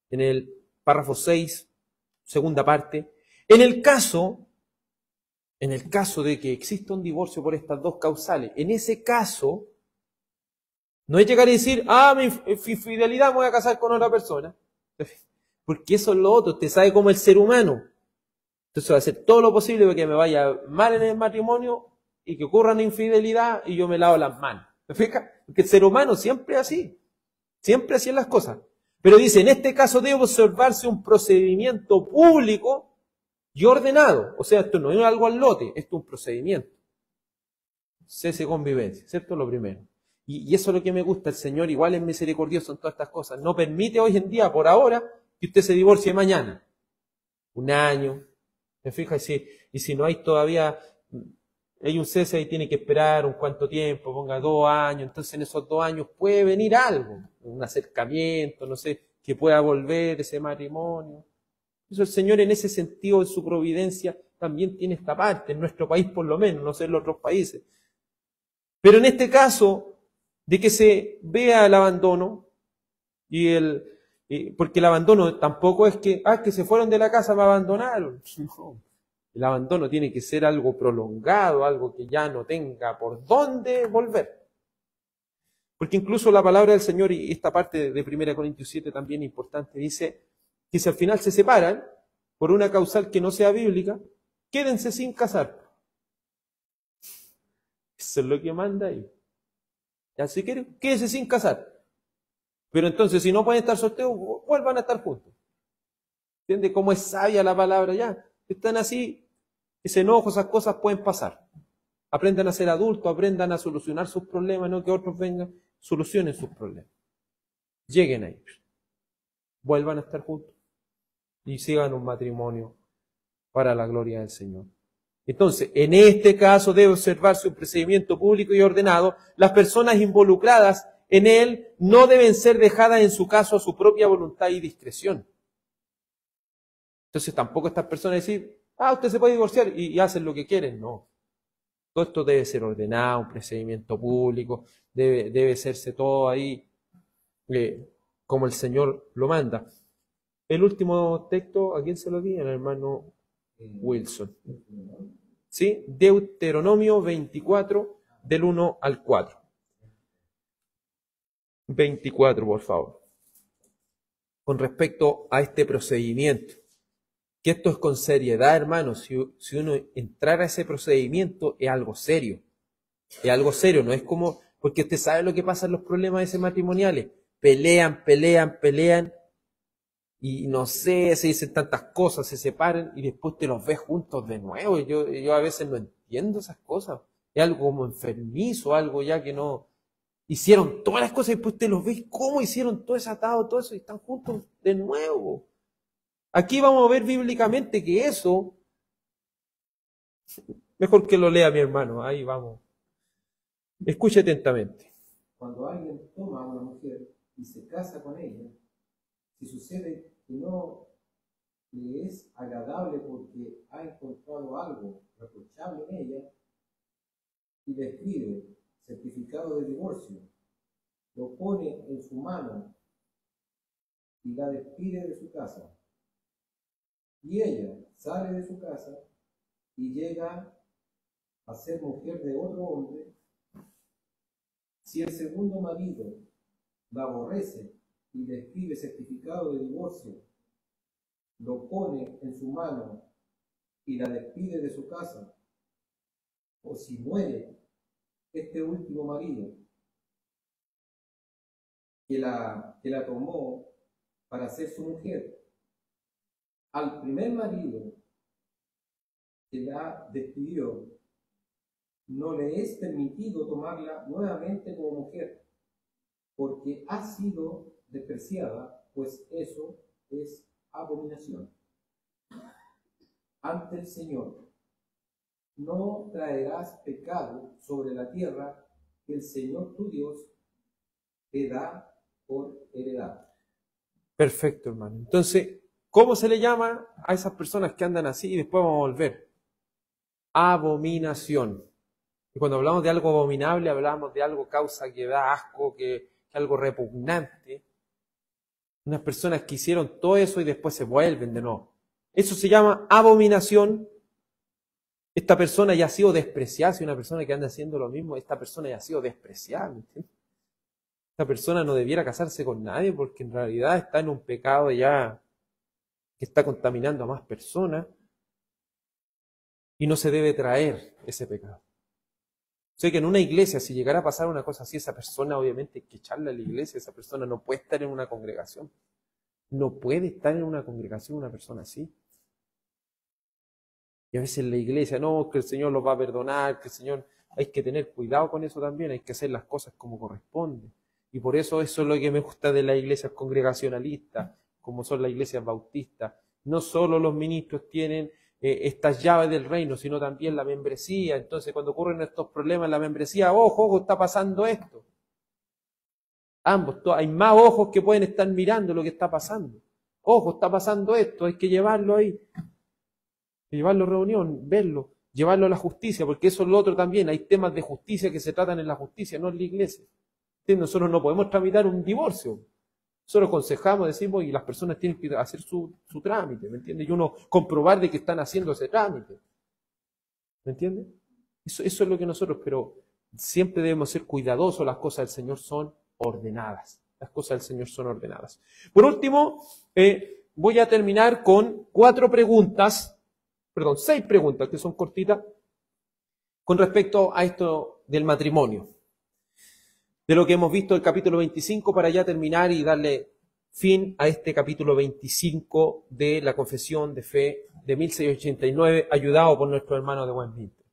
S2: en el párrafo 6, segunda parte, en el caso de que exista un divorcio por estas dos causales, en ese caso, no es llegar y decir, mi infidelidad me voy a casar con otra persona. Porque eso es lo otro, usted sabe cómo el ser humano. Entonces va a hacer todo lo posible para que me vaya mal en el matrimonio y que ocurra una infidelidad y yo me lavo las manos. ¿Me fijas? Porque el ser humano siempre es así. Siempre así en las cosas. Pero dice, en este caso debe observarse un procedimiento público y ordenado. O sea, esto no es algo al lote, esto es un procedimiento. Cese convivencia, ¿cierto? Lo primero. Y eso es lo que me gusta, el Señor igual es misericordioso en todas estas cosas. No permite hoy en día, por ahora, que usted se divorcie mañana. Un año. ¿Me fijas? Y si no hay todavía, hay un cese y tiene que esperar un cuánto tiempo, ponga 2 años, entonces en esos 2 años puede venir algo, un acercamiento, no sé, que pueda volver ese matrimonio. Eso el Señor en ese sentido, en su providencia, también tiene esta parte, en nuestro país por lo menos, no sé en los otros países. Pero en este caso, de que se vea el abandono, porque el abandono tampoco es que se fueron de la casa, me abandonaron. No. El abandono tiene que ser algo prolongado, algo que ya no tenga por dónde volver. Porque incluso la palabra del Señor, y esta parte de 1 Corintios 7 también es importante, dice que si al final se separan, por una causal que no sea bíblica, quédense sin casar. Eso es lo que manda ahí. Ya si quieren, quédense sin casar. Pero entonces, si no pueden estar solteros, vuelvan a estar juntos. ¿Entiende cómo es sabia la palabra ya? Están así, ese enojo, esas cosas pueden pasar. Aprendan a ser adultos, aprendan a solucionar sus problemas, no que otros vengan, solucionen sus problemas. Lleguen a ellos. Vuelvan a estar juntos. Y sigan un matrimonio para la gloria del Señor. Entonces, en este caso debe observarse un procedimiento público y ordenado. Las personas involucradas en él no deben ser dejadas en su caso a su propia voluntad y discreción. Entonces tampoco estas personas decir, usted se puede divorciar y hacen lo que quieren. No. Todo esto debe ser ordenado, un procedimiento público, debe hacerse todo ahí como el Señor lo manda. el último texto, ¿a quién se lo di? Al hermano Wilson. ¿Sí? Deuteronomio 24, del 1 al 4. 24, por favor. Con respecto a este procedimiento. Que esto es con seriedad, hermanos. Si uno entrara a ese procedimiento, es algo serio. Es algo serio, no es como... Porque usted sabe lo que pasa en los problemas ese matrimoniales. Pelean, y no sé, se dicen tantas cosas, se separan y después te los ves juntos de nuevo. Yo a veces no entiendo esas cosas. Es algo como enfermizo, algo ya que no... Hicieron todas las cosas y después te los ves cómo hicieron todo ese atado, todo eso y están juntos de nuevo. Aquí vamos a ver bíblicamente que eso... Mejor que lo lea mi hermano, ahí vamos. Escuche atentamente.
S4: Cuando alguien toma a una mujer y se casa con ella, si sucede que no le es agradable porque ha encontrado algo reprochable en ella y le escribe certificado de divorcio, lo pone en su mano y la despide de su casa, y ella sale de su casa y llega a ser mujer de otro hombre, si el segundo marido la aborrece y le escribe certificado de divorcio, lo pone en su mano y la despide de su casa, o si muere este último marido que la tomó para ser su mujer, al primer marido que la despidió, no le es permitido tomarla nuevamente como mujer, porque ha sido despreciada, pues eso es abominación ante el Señor. No traerás pecado sobre la tierra que el Señor tu Dios te da por heredad.
S2: Perfecto, hermano. Entonces, ¿cómo se le llama a esas personas que andan así y después vamos a volver? Abominación. Y cuando hablamos de algo abominable, hablamos de algo causa que da asco, que algo repugnante. Unas personas que hicieron todo eso y después se vuelven de nuevo. Eso se llama abominación. Esta persona ya ha sido despreciada. Si una persona que anda haciendo lo mismo, esta persona ya ha sido despreciada. ¿Entiendes? Esta persona no debiera casarse con nadie porque en realidad está en un pecado ya que está contaminando a más personas y no se debe traer ese pecado. Sé que en una iglesia, si llegara a pasar una cosa así, esa persona obviamente hay que echarla a la iglesia. Esa persona no puede estar en una congregación. No puede estar en una congregación una persona así. Y a veces la iglesia, no, que el Señor los va a perdonar, que el Señor... Hay que tener cuidado con eso también, hay que hacer las cosas como corresponde. Y por eso es lo que me gusta de las iglesias congregacionalistas, como son las iglesias bautistas. No solo los ministros tienen estas llaves del reino, sino también la membresía. Entonces, cuando ocurren estos problemas en la membresía, ojo, está pasando esto. Ambos, hay más ojos que pueden estar mirando lo que está pasando. Ojo, está pasando esto, hay que llevarlo ahí. Llevarlo a reunión, verlo, llevarlo a la justicia, porque eso es lo otro también. Hay temas de justicia que se tratan en la justicia, no en la iglesia. Nosotros no podemos tramitar un divorcio. Nosotros aconsejamos, decimos, y las personas tienen que hacer su trámite, ¿me entiendes? Y uno comprobar de que están haciendo ese trámite. ¿Me entiendes? Eso es lo que nosotros, pero siempre debemos ser cuidadosos, las cosas del Señor son ordenadas. Las cosas del Señor son ordenadas. Por último, voy a terminar con 6 preguntas que son cortitas con respecto a esto del matrimonio. De lo que hemos visto el capítulo 25 para ya terminar y darle fin a este capítulo 25 de la Confesión de Fe de 1689, ayudado por nuestro hermano de Westminster.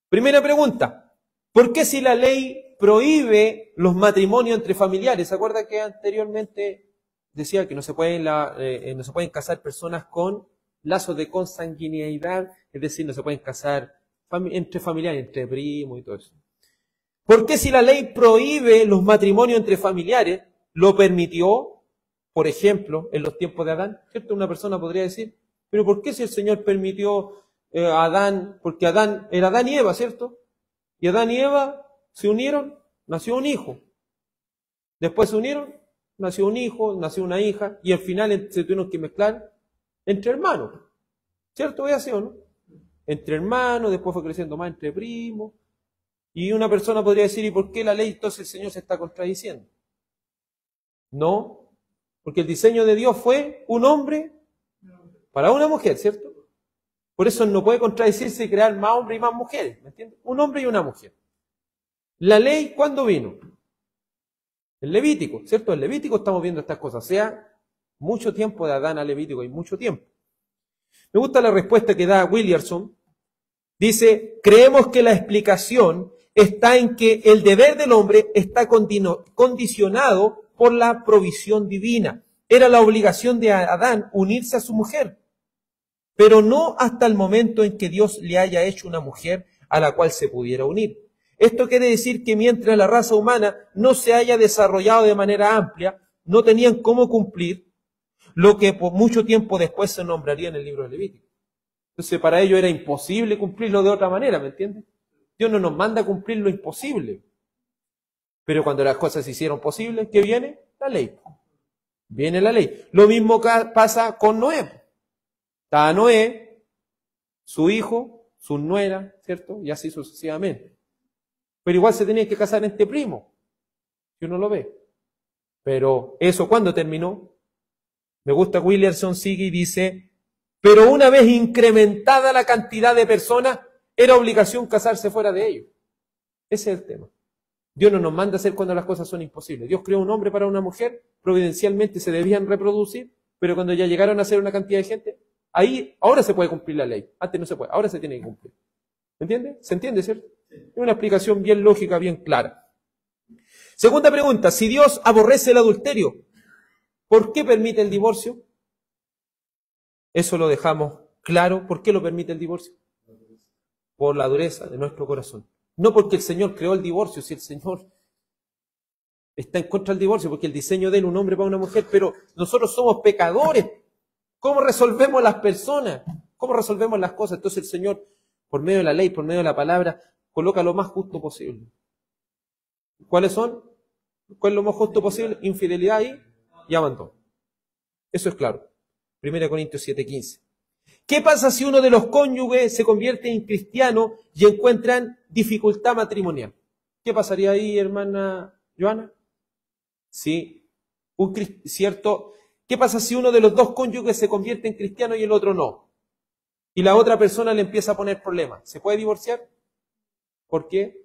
S2: Primera pregunta, ¿por qué si la ley prohíbe los matrimonios entre familiares? ¿Se acuerda que anteriormente decía que no se pueden casar personas con lazos de consanguinidad? Es decir, no se pueden casar entre familiares, entre primos y todo eso. ¿Por qué si la ley prohíbe los matrimonios entre familiares, lo permitió, por ejemplo, en los tiempos de Adán? ¿Cierto? Una persona podría decir, pero ¿por qué si el Señor permitió a Adán? Porque Adán era Adán y Eva, ¿cierto? Y Adán y Eva se unieron, nació un hijo. Después se unieron, nació un hijo, nació una hija, y al final se tuvieron que mezclar entre hermanos. ¿Cierto? ¿Es así o no? Entre hermanos, después fue creciendo más entre primos. Y una persona podría decir, ¿y por qué la ley entonces el Señor se está contradiciendo? No, porque el diseño de Dios fue un hombre para una mujer, ¿cierto? Por eso no puede contradecirse y crear más hombres y más mujeres, ¿me entiendes? Un hombre y una mujer. La ley, ¿cuándo vino? El Levítico, ¿cierto? En Levítico estamos viendo estas cosas, o sea, mucho tiempo de Adán a Levítico, y mucho tiempo. Me gusta la respuesta que da Williamson. Dice, creemos que la explicación está en que el deber del hombre está condicionado por la provisión divina. Era la obligación de Adán unirse a su mujer, pero no hasta el momento en que Dios le haya hecho una mujer a la cual se pudiera unir. Esto quiere decir que mientras la raza humana no se haya desarrollado de manera amplia, no tenían cómo cumplir lo que por mucho tiempo después se nombraría en el libro de Levítico. Entonces para ellos era imposible cumplirlo de otra manera, ¿me entiendes? Dios no nos manda a cumplir lo imposible. Pero cuando las cosas se hicieron posibles, ¿qué viene? La ley. Viene la ley. Lo mismo pasa con Noé. Estaba Noé, su hijo, su nuera, ¿cierto? Y así sucesivamente. Pero igual se tenía que casar entre primos. Si uno lo ve. Pero eso, ¿cuándo terminó? Me gusta Williamson sigue y dice, pero una vez incrementada la cantidad de personas, era obligación casarse fuera de ellos. Ese es el tema. Dios no nos manda a hacer cuando las cosas son imposibles. Dios creó un hombre para una mujer, providencialmente se debían reproducir, pero cuando ya llegaron a ser una cantidad de gente, ahí, ahora se puede cumplir la ley. Antes no se puede, ahora se tiene que cumplir. ¿Me entiende? ¿Se entiende, cierto? Es una explicación bien lógica, bien clara. Segunda pregunta, si Dios aborrece el adulterio, ¿por qué permite el divorcio? Eso lo dejamos claro. ¿Por qué lo permite el divorcio? Por la dureza de nuestro corazón. No porque el Señor creó el divorcio, si el Señor está en contra del divorcio, porque el diseño de él, un hombre para una mujer, pero nosotros somos pecadores. ¿Cómo resolvemos las personas? ¿Cómo resolvemos las cosas? Entonces el Señor, por medio de la ley, por medio de la palabra, coloca lo más justo posible. ¿Cuáles son? ¿Cuál es lo más justo posible? Infidelidad y abandono. Eso es claro. 1 Corintios 7:15. ¿Qué pasa si uno de los cónyuges se convierte en cristiano y encuentran dificultad matrimonial? ¿Qué pasaría ahí, hermana Joana? Sí, cierto. ¿Qué pasa si uno de los dos cónyuges se convierte en cristiano y el otro no? Y la otra persona le empieza a poner problemas. ¿Se puede divorciar? ¿Por qué?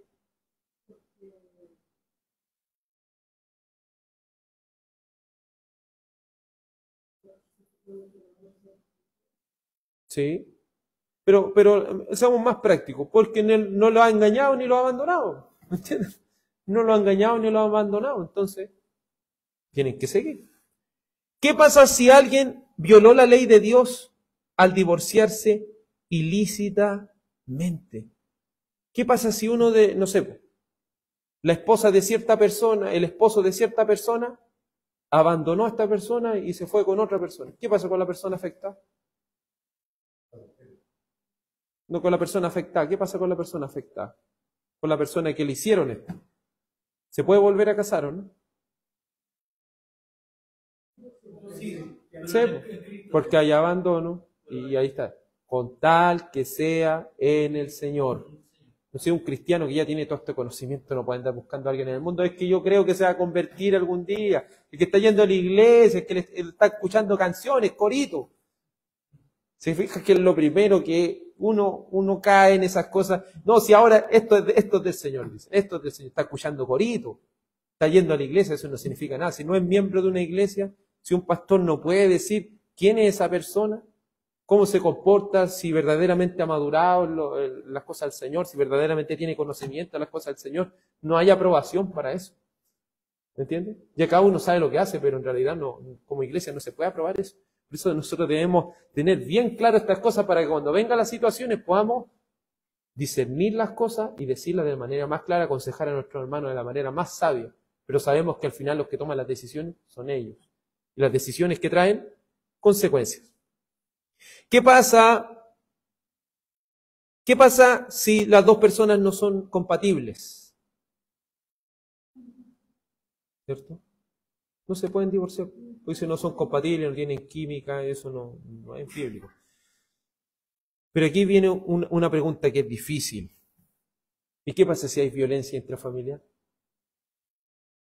S2: Sí. Pero seamos más prácticos, porque no lo ha engañado ni lo ha abandonado. ¿Me entiendes? No lo ha engañado ni lo ha abandonado. Entonces, tienen que seguir. ¿Qué pasa si alguien violó la ley de Dios al divorciarse ilícitamente? ¿Qué pasa si uno no sé, la esposa de cierta persona, el esposo de cierta persona, abandonó a esta persona y se fue con otra persona? ¿Qué pasa con la persona afectada? No con la persona afectada. ¿Qué pasa con la persona afectada? Con la persona que le hicieron esto. ¿Se puede volver a casar o no? Sí, porque hay abandono y ahí está. Con tal que sea en el Señor. No sé, un cristiano que ya tiene todo este conocimiento no puede andar buscando a alguien en el mundo. Es que yo creo que se va a convertir algún día. El que está yendo a la iglesia, el que está escuchando canciones, coritos. Se fija que es lo primero que uno cae en esas cosas. No, si ahora esto es del Señor, dice. Esto es del Señor. Está escuchando corito. Está yendo a la iglesia, eso no significa nada. Si no es miembro de una iglesia, si un pastor no puede decir quién es esa persona, cómo se comporta, si verdaderamente ha madurado las cosas del Señor, si verdaderamente tiene conocimiento de las cosas del Señor, no hay aprobación para eso. ¿Me entiendes? Ya cada uno sabe lo que hace, pero en realidad no, como iglesia no se puede aprobar eso. Por eso nosotros debemos tener bien claro estas cosas para que cuando vengan las situaciones podamos discernir las cosas y decirlas de la manera más clara, aconsejar a nuestros hermanos de la manera más sabia. Pero sabemos que al final los que toman las decisiones son ellos. Y las decisiones que traen consecuencias. ¿Qué pasa si las dos personas no son compatibles? ¿Cierto? No se pueden divorciar. Porque si no son compatibles, no tienen química, eso no es bíblico. Pero aquí viene una pregunta que es difícil. ¿Y qué pasa si hay violencia intrafamiliar?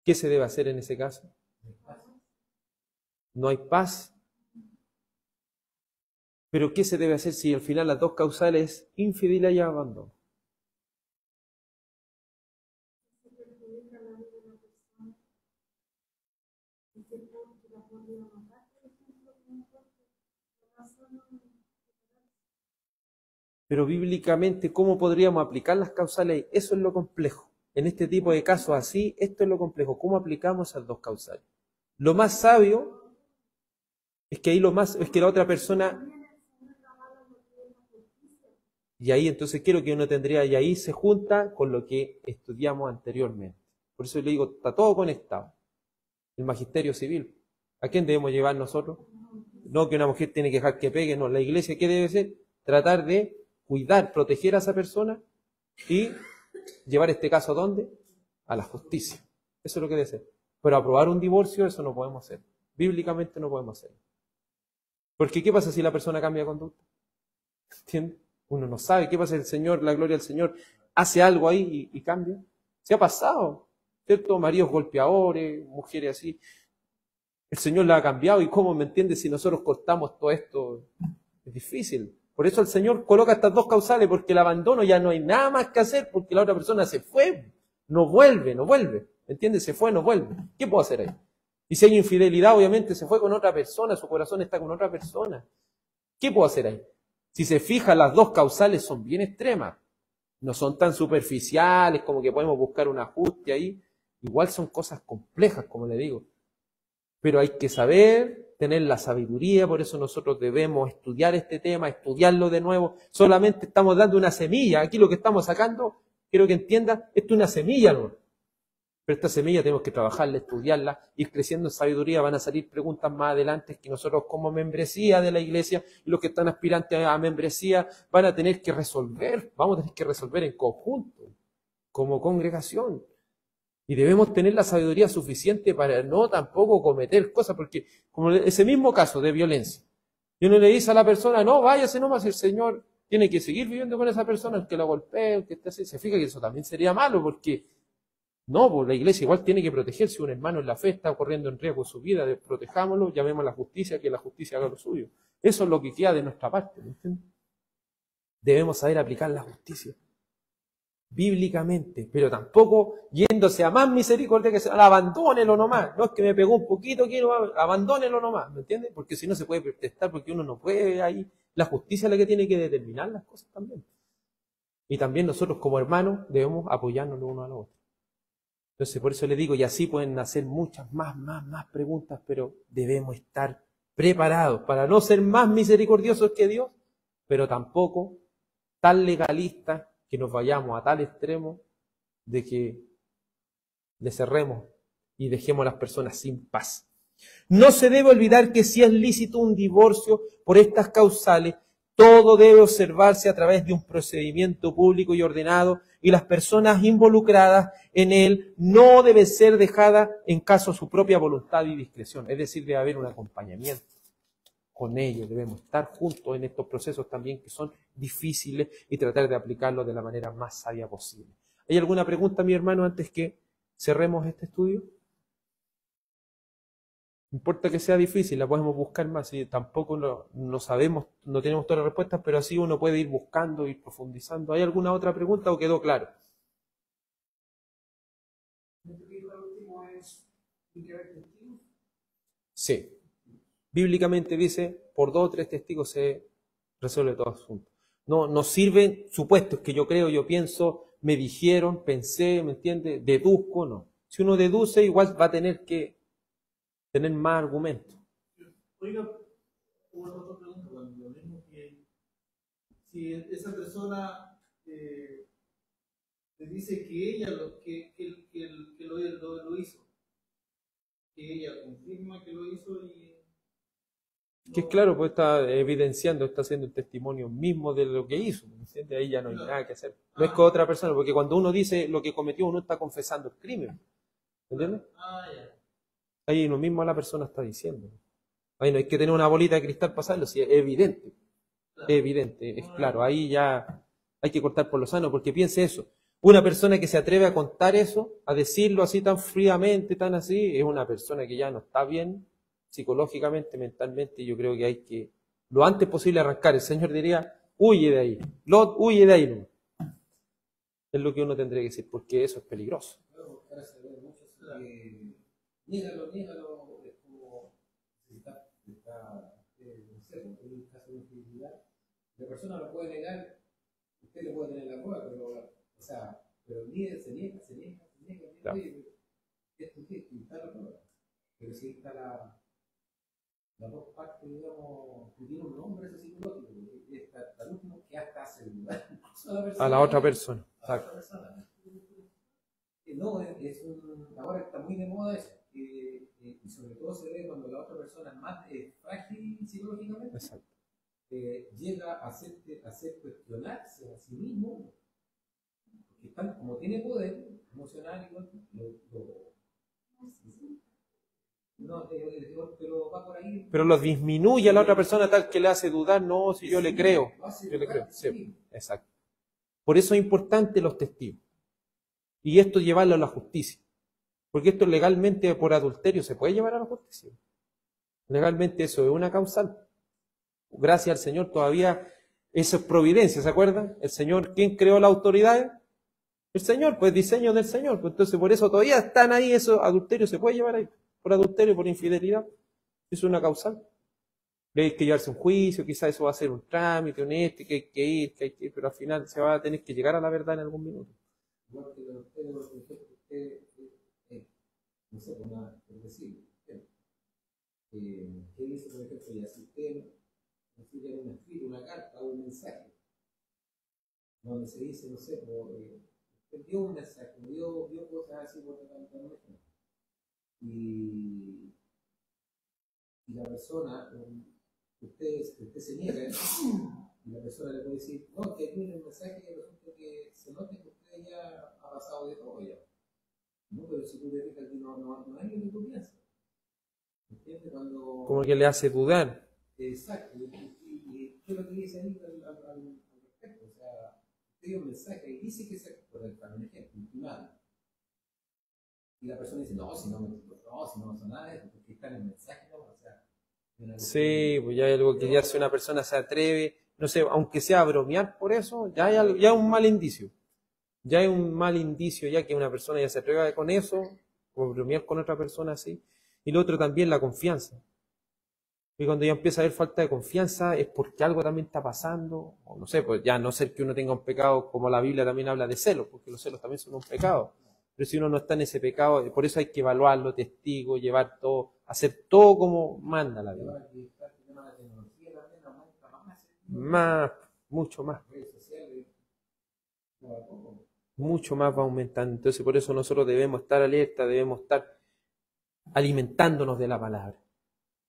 S2: ¿Qué se debe hacer en ese caso? No hay paz. Pero ¿qué se debe hacer si al final las dos causales es infidelidad y abandono? Pero bíblicamente, ¿cómo podríamos aplicar las causales? Eso es lo complejo. En este tipo de casos así, esto es lo complejo. ¿Cómo aplicamos esas dos causales? Lo más sabio es que la otra persona... Y ahí entonces quiero que uno tendría, y ahí se junta con lo que estudiamos anteriormente. Por eso le digo, está todo conectado. El magisterio civil. ¿A quién debemos llevar nosotros? No que una mujer tiene que dejar que pegue, no. La iglesia, ¿qué debe ser? Tratar de cuidar, proteger a esa persona y llevar este caso ¿a dónde? A la justicia. Eso es lo que debe ser. Pero aprobar un divorcio, eso no podemos hacer. Bíblicamente no podemos hacerlo. Porque ¿qué pasa si la persona cambia de conducta? ¿Entiendes? Uno no sabe. ¿Qué pasa si el Señor, la gloria del Señor, hace algo ahí y cambia? Se ha pasado, ¿cierto? Maridos golpeadores, mujeres así. El Señor la ha cambiado. ¿Y cómo me entiendes si nosotros cortamos todo esto? Es difícil. Por eso el Señor coloca estas dos causales, porque el abandono ya no hay nada más que hacer, porque la otra persona se fue, no vuelve. ¿Me entiendes? Se fue, no vuelve. ¿Qué puedo hacer ahí? Y si hay infidelidad, obviamente se fue con otra persona, su corazón está con otra persona. ¿Qué puedo hacer ahí? Si se fija, las dos causales son bien extremas. No son tan superficiales como que podemos buscar un ajuste ahí. Igual son cosas complejas, como le digo. Pero hay que saber, tener la sabiduría, por eso nosotros debemos estudiar este tema, estudiarlo de nuevo. Solamente estamos dando una semilla. Aquí lo que estamos sacando, quiero que entiendan, esto es una semilla, ¿no? Pero esta semilla tenemos que trabajarla, estudiarla, ir creciendo en sabiduría. Van a salir preguntas más adelante que nosotros como membresía de la iglesia y los que están aspirantes a membresía van a tener que resolver. Vamos a tener que resolver en conjunto, como congregación. Y debemos tener la sabiduría suficiente para no tampoco cometer cosas, porque como ese mismo caso de violencia, y uno le dice a la persona, no, váyase nomás, el Señor tiene que seguir viviendo con esa persona, el que la golpee, el que esté así, se fija que eso también sería malo, porque no, pues la iglesia igual tiene que protegerse, un hermano en la fe está corriendo en riesgo su vida, protejámoslo, llamemos a la justicia, que la justicia haga lo suyo. Eso es lo que queda de nuestra parte, ¿me entiendes? Debemos saber aplicar la justicia. Bíblicamente, pero tampoco yéndose a más misericordia que abandónelo nomás, no es que me pegó un poquito, abandónelo nomás, ¿me entiendes? Porque si no se puede protestar, porque uno no puede ahí, la justicia es la que tiene que determinar las cosas también. Y también nosotros como hermanos debemos apoyarnos los unos a los otros. Entonces por eso le digo, y así pueden hacer muchas más preguntas, pero debemos estar preparados para no ser más misericordiosos que Dios, pero tampoco tan legalistas que nos vayamos a tal extremo de que le cerremos y dejemos a las personas sin paz. No se debe olvidar que si es lícito un divorcio por estas causales, todo debe observarse a través de un procedimiento público y ordenado, y las personas involucradas en él no deben ser dejadas en caso de su propia voluntad y discreción. Es decir, debe haber un acompañamiento con ellos, debemos estar juntos en estos procesos también que son difíciles y tratar de aplicarlos de la manera más sabia posible. ¿Hay alguna pregunta, mi hermano, antes que cerremos este estudio? No importa que sea difícil, la podemos buscar más y tampoco no sabemos, no tenemos todas las respuestas, pero así uno puede ir buscando, ir profundizando. ¿Hay alguna otra pregunta o quedó claro? Sí. Bíblicamente dice, por 2 o 3 testigos se resuelve todo asunto. No nos sirven supuestos que yo creo, yo pienso, me dijeron, pensé, ¿me entiende? Deduzco, no. Si uno deduce, igual va a tener que tener más argumentos.
S3: Oiga, una otra pregunta, cuando lo mismo que si esa persona le dice que ella lo hizo, que ella confirma que lo hizo y
S2: Que es claro, pues está evidenciando, está haciendo el testimonio mismo de lo que hizo, ¿me entiendes? Ahí ya no hay nada que hacer. No es con otra persona, porque cuando uno dice lo que cometió, uno está confesando el crimen, ¿entiendes?
S3: ya.
S2: Ahí lo mismo la persona está diciendo. Ahí no hay que tener una bolita de cristal para saberlo, sí, es evidente. Es evidente, es claro. Ahí ya hay que cortar por lo sano, porque piense eso. Una persona que se atreve a contar eso, a decirlo así tan fríamente, tan así, es una persona que ya no está bien psicológicamente, mentalmente, y yo creo que hay que, lo antes posible, arrancar. El Señor diría, huye de ahí. Lot, huye de ahí. ¿No? Es lo que uno tendría que decir, porque eso es peligroso.
S4: Luego, ahora se ve mucho que niégalo, niégalo, es como está, no sé, porque hay un caso de infidelidad. La persona lo puede negar, usted le puede tener la prueba, pero, o sea, pero se niega,
S2: Claro.
S4: oye, esto qué, y está la prueba. Pero si está las dos partes, digamos, que tiene un nombre ese psicológico, está el último que hasta hace dudar
S2: A la otra persona.
S4: a la otra persona. No, ahora está muy de moda eso. Y sobre todo se ve cuando la otra persona es más frágil psicológicamente.
S2: Exacto.
S4: Llega a hacer cuestionarse a sí mismo, porque como tiene poder emocional, pero va por ahí.
S2: Pero lo disminuye a la otra persona tal que le hace dudar, no, si yo le creo. Yo le creo. Sí, exacto. Por eso es importante los testigos. Y esto llevarlo a la justicia. Porque esto legalmente por adulterio se puede llevar a la justicia. Legalmente eso es una causal. Gracias al Señor todavía eso es providencia, ¿se acuerdan? El Señor, ¿quién creó las autoridades? El Señor, pues diseño del Señor. Pues entonces por eso todavía están ahí, esos adulterios se puede llevar ahí. Por adulterio, por infidelidad. Es una causal. Hay que llevarse un juicio, quizás eso va a ser un trámite, un que hay que ir, pero al final se va a tener que llegar a la verdad en algún minuto.
S4: Igual que no sé, por decir, ¿qué dice, por ejemplo, ya si usted recibe un escrito, una carta o un mensaje, donde se dice, no sé, usted dio un mensaje, dio cosas así, por ejemplo, y la persona, usted se niega, y la persona le puede decir, no, que aquí en el mensaje resulta que se nota que usted ya ha pasado de todo ya. No, pero si tú te fijas aquí no hay lo que tú piensas. ¿Entiendes?
S2: Como que le hace dudar.
S4: Exacto. ¿Y qué es lo que dice ahí al respecto? O sea, te dio un mensaje y dice que se por un ejemplo, intimado. Y la persona dice, no, si no pasa nada de eso, porque está en el mensaje, ¿no? O sea,
S2: sí, pues ya hay algo que ya si una persona se atreve, no sé, aunque sea a bromear por eso, ya hay algo, ya un mal indicio. Ya hay un mal indicio, ya que una persona ya se atreve con eso, o bromear con otra persona así. Y lo otro también, la confianza. Y cuando ya empieza a haber falta de confianza es porque algo también está pasando, o no sé, pues ya a no ser que uno tenga un pecado, como la Biblia también habla de celos, porque los celos también son un pecado. Pero si uno no está en ese pecado, por eso hay que evaluarlo, testigo, llevar todo, hacer todo como manda la Biblia. Más, mucho más. Mucho más va aumentando. Entonces por eso nosotros debemos estar alerta, debemos estar alimentándonos de la palabra.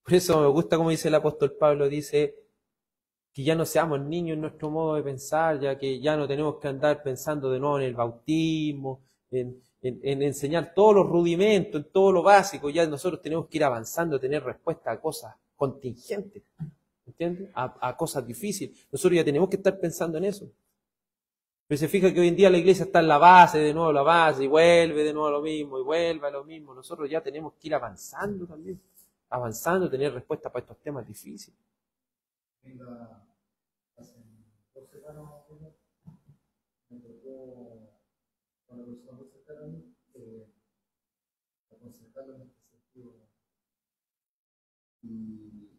S2: Por eso me gusta como dice el apóstol Pablo, dice que ya no seamos niños en nuestro modo de pensar, ya que ya no tenemos que andar pensando de nuevo en el bautismo, en enseñar todos los rudimentos, en todo lo básico, ya nosotros tenemos que ir avanzando, tener respuesta a cosas contingentes, ¿entiendes? A cosas difíciles. Nosotros ya tenemos que estar pensando en eso. Pero se fija que hoy en día la iglesia está en la base, de nuevo la base, y vuelve de nuevo a lo mismo, y vuelve a lo mismo. Nosotros ya tenemos que ir avanzando también. Avanzando, tener respuesta para estos temas difíciles.
S3: Hace 2 semanas me tocó con la persona muy cercana a mí aconsejarlo en este sentido. Y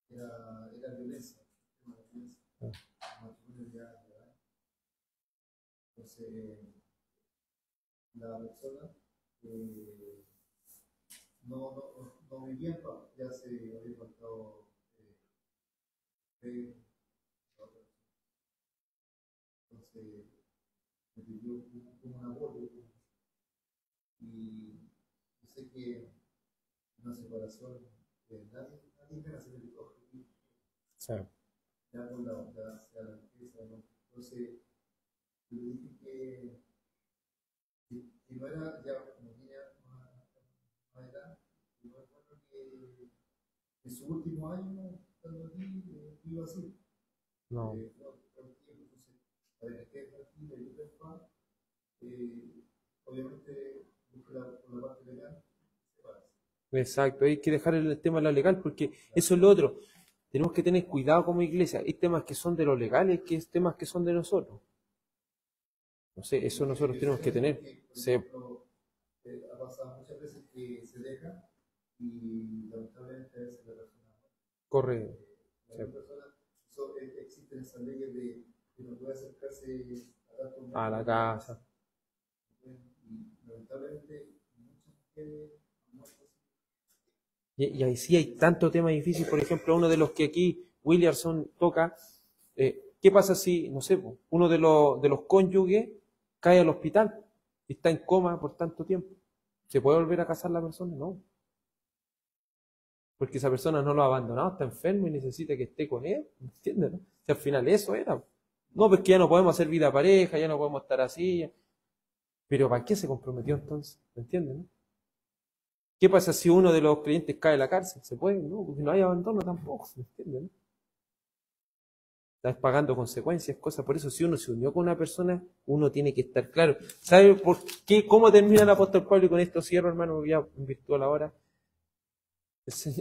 S3: era violencia, tema de violencia, matrimonio ya. Entonces, la persona no vivía en paz, ya se había faltado fe. Entonces me pidió un aborto y yo sé que una separación nadie gana ser el objetivo.
S2: Sí.
S3: Ya por sea la empresa, ¿no? Entonces yo le dije que no era ya como niña más edad,
S7: en su último año, estando aquí, iba así.
S4: No.
S7: Para que esté tranquila y esté en paz, obviamente, por la parte legal, se va.
S2: Exacto, hay que dejar el tema de lo legal porque eso es lo otro. Tenemos que tener cuidado como iglesia. Hay temas que son de lo legal y hay temas que son de nosotros. No sé, eso nosotros tenemos que tener.
S7: Ha pasado muchas veces que se deja y lamentablemente a veces la persona
S2: corre.
S7: Existen esas leyes de que no puede acercarse
S2: a la casa.
S7: Y lamentablemente muchas mujeres han muerto.
S2: Y ahí sí hay tanto tema difícil. Por ejemplo, uno de los que aquí Williamson toca, ¿qué pasa si, no sé, uno de los cónyuges cae al hospital y está en coma por tanto tiempo? ¿Se puede volver a casar la persona? No. Porque esa persona no lo ha abandonado, está enfermo y necesita que esté con él. ¿Entiendes? ¿No? Si al final eso era. No, pues que ya no podemos hacer vida pareja, ya no podemos estar así. Pero ¿para qué se comprometió entonces? ¿Me entiendes? ¿No? ¿Qué pasa si uno de los creyentes cae en la cárcel? ¿Se puede? No, porque no hay abandono tampoco. ¿Me entiendes? ¿No? Estás pagando consecuencias, cosas. Por eso, si uno se unió con una persona, uno tiene que estar claro. ¿Sabe por qué? ¿Cómo termina el apóstol Pablo? Y con esto cierro, hermano, ya en virtud a la hora.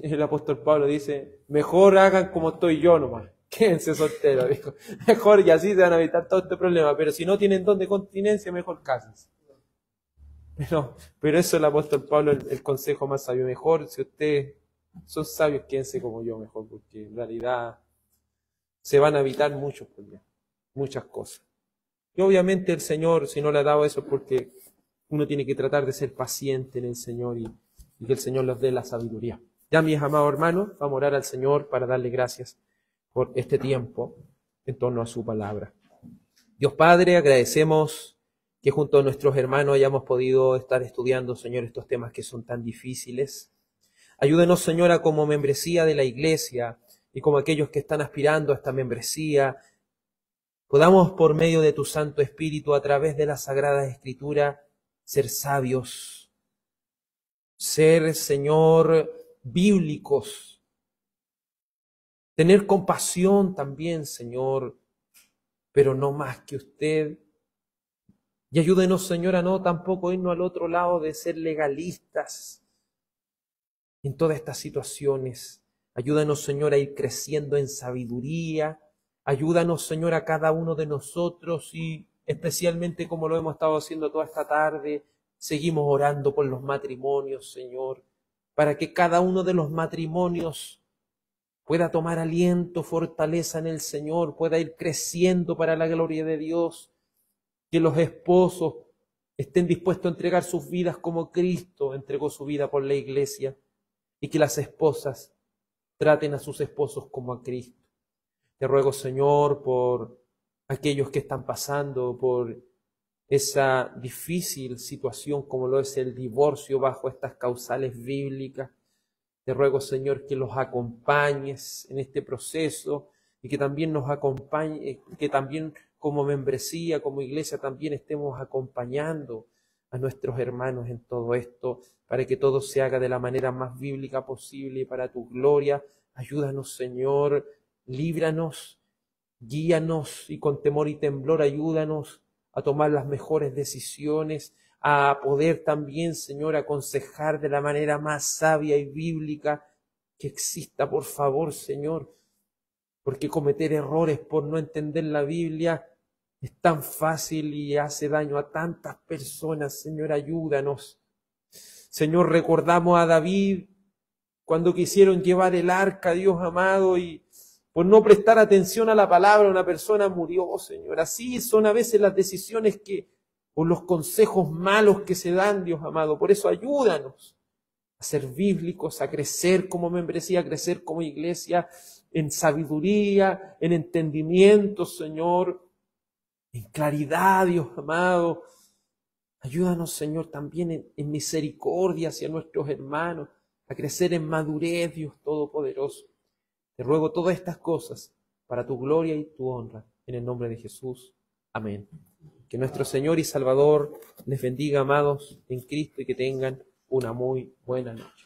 S2: El apóstol Pablo dice, mejor hagan como estoy yo nomás. Quédense solteros, dijo. Mejor, y así se van a evitar todo este problema. Pero si no tienen don de continencia, mejor cásense. Pero eso es el apóstol Pablo, el consejo más sabio. Mejor, si ustedes son sabios, quédense como yo mejor, porque en realidad se van a evitar muchos problemas, muchas cosas. Y obviamente el Señor, si no le ha dado eso, es porque uno tiene que tratar de ser paciente en el Señor y que el Señor les dé la sabiduría. Ya, mis amados hermanos, vamos a orar al Señor para darle gracias por este tiempo en torno a su palabra. Dios Padre, agradecemos que junto a nuestros hermanos hayamos podido estar estudiando, Señor, estos temas que son tan difíciles. Ayúdenos, Señora, como membresía de la iglesia y como aquellos que están aspirando a esta membresía, podamos por medio de tu Santo Espíritu, a través de la Sagrada Escritura, ser sabios, ser, Señor, bíblicos, tener compasión también, Señor, pero no más que usted. Y ayúdenos, Señor, a no tampoco irnos al otro lado de ser legalistas en todas estas situaciones. Ayúdanos, Señor, a ir creciendo en sabiduría. Ayúdanos, Señor, a cada uno de nosotros y especialmente como lo hemos estado haciendo toda esta tarde, seguimos orando por los matrimonios, Señor, para que cada uno de los matrimonios pueda tomar aliento, fortaleza en el Señor, pueda ir creciendo para la gloria de Dios. Que los esposos estén dispuestos a entregar sus vidas como Cristo entregó su vida por la iglesia y que las esposas traten a sus esposos como a Cristo. Te ruego, Señor, por aquellos que están pasando por esa difícil situación como lo es el divorcio bajo estas causales bíblicas. Te ruego, Señor, que los acompañes en este proceso y que también nos acompañe, que también como membresía, como iglesia, también estemos acompañando a nuestros hermanos en todo esto, para que todo se haga de la manera más bíblica posible y para tu gloria. Ayúdanos, Señor, líbranos, guíanos y con temor y temblor ayúdanos a tomar las mejores decisiones, a poder también, Señor, aconsejar de la manera más sabia y bíblica que exista, por favor, Señor. Porque cometer errores por no entender la Biblia es tan fácil y hace daño a tantas personas. Señor, ayúdanos. Señor, recordamos a David cuando quisieron llevar el arca, Dios amado, y por no prestar atención a la palabra, una persona murió, Señor. Así son a veces las decisiones o los consejos malos que se dan, Dios amado. Por eso ayúdanos a ser bíblicos, a crecer como membresía, a crecer como iglesia, en sabiduría, en entendimiento, Señor, en claridad, Dios amado. Ayúdanos, Señor, también en misericordia hacia nuestros hermanos, a crecer en madurez, Dios Todopoderoso. Te ruego todas estas cosas para tu gloria y tu honra, en el nombre de Jesús. Amén. Que nuestro Señor y Salvador les bendiga, amados en Cristo, y que tengan una muy buena noche.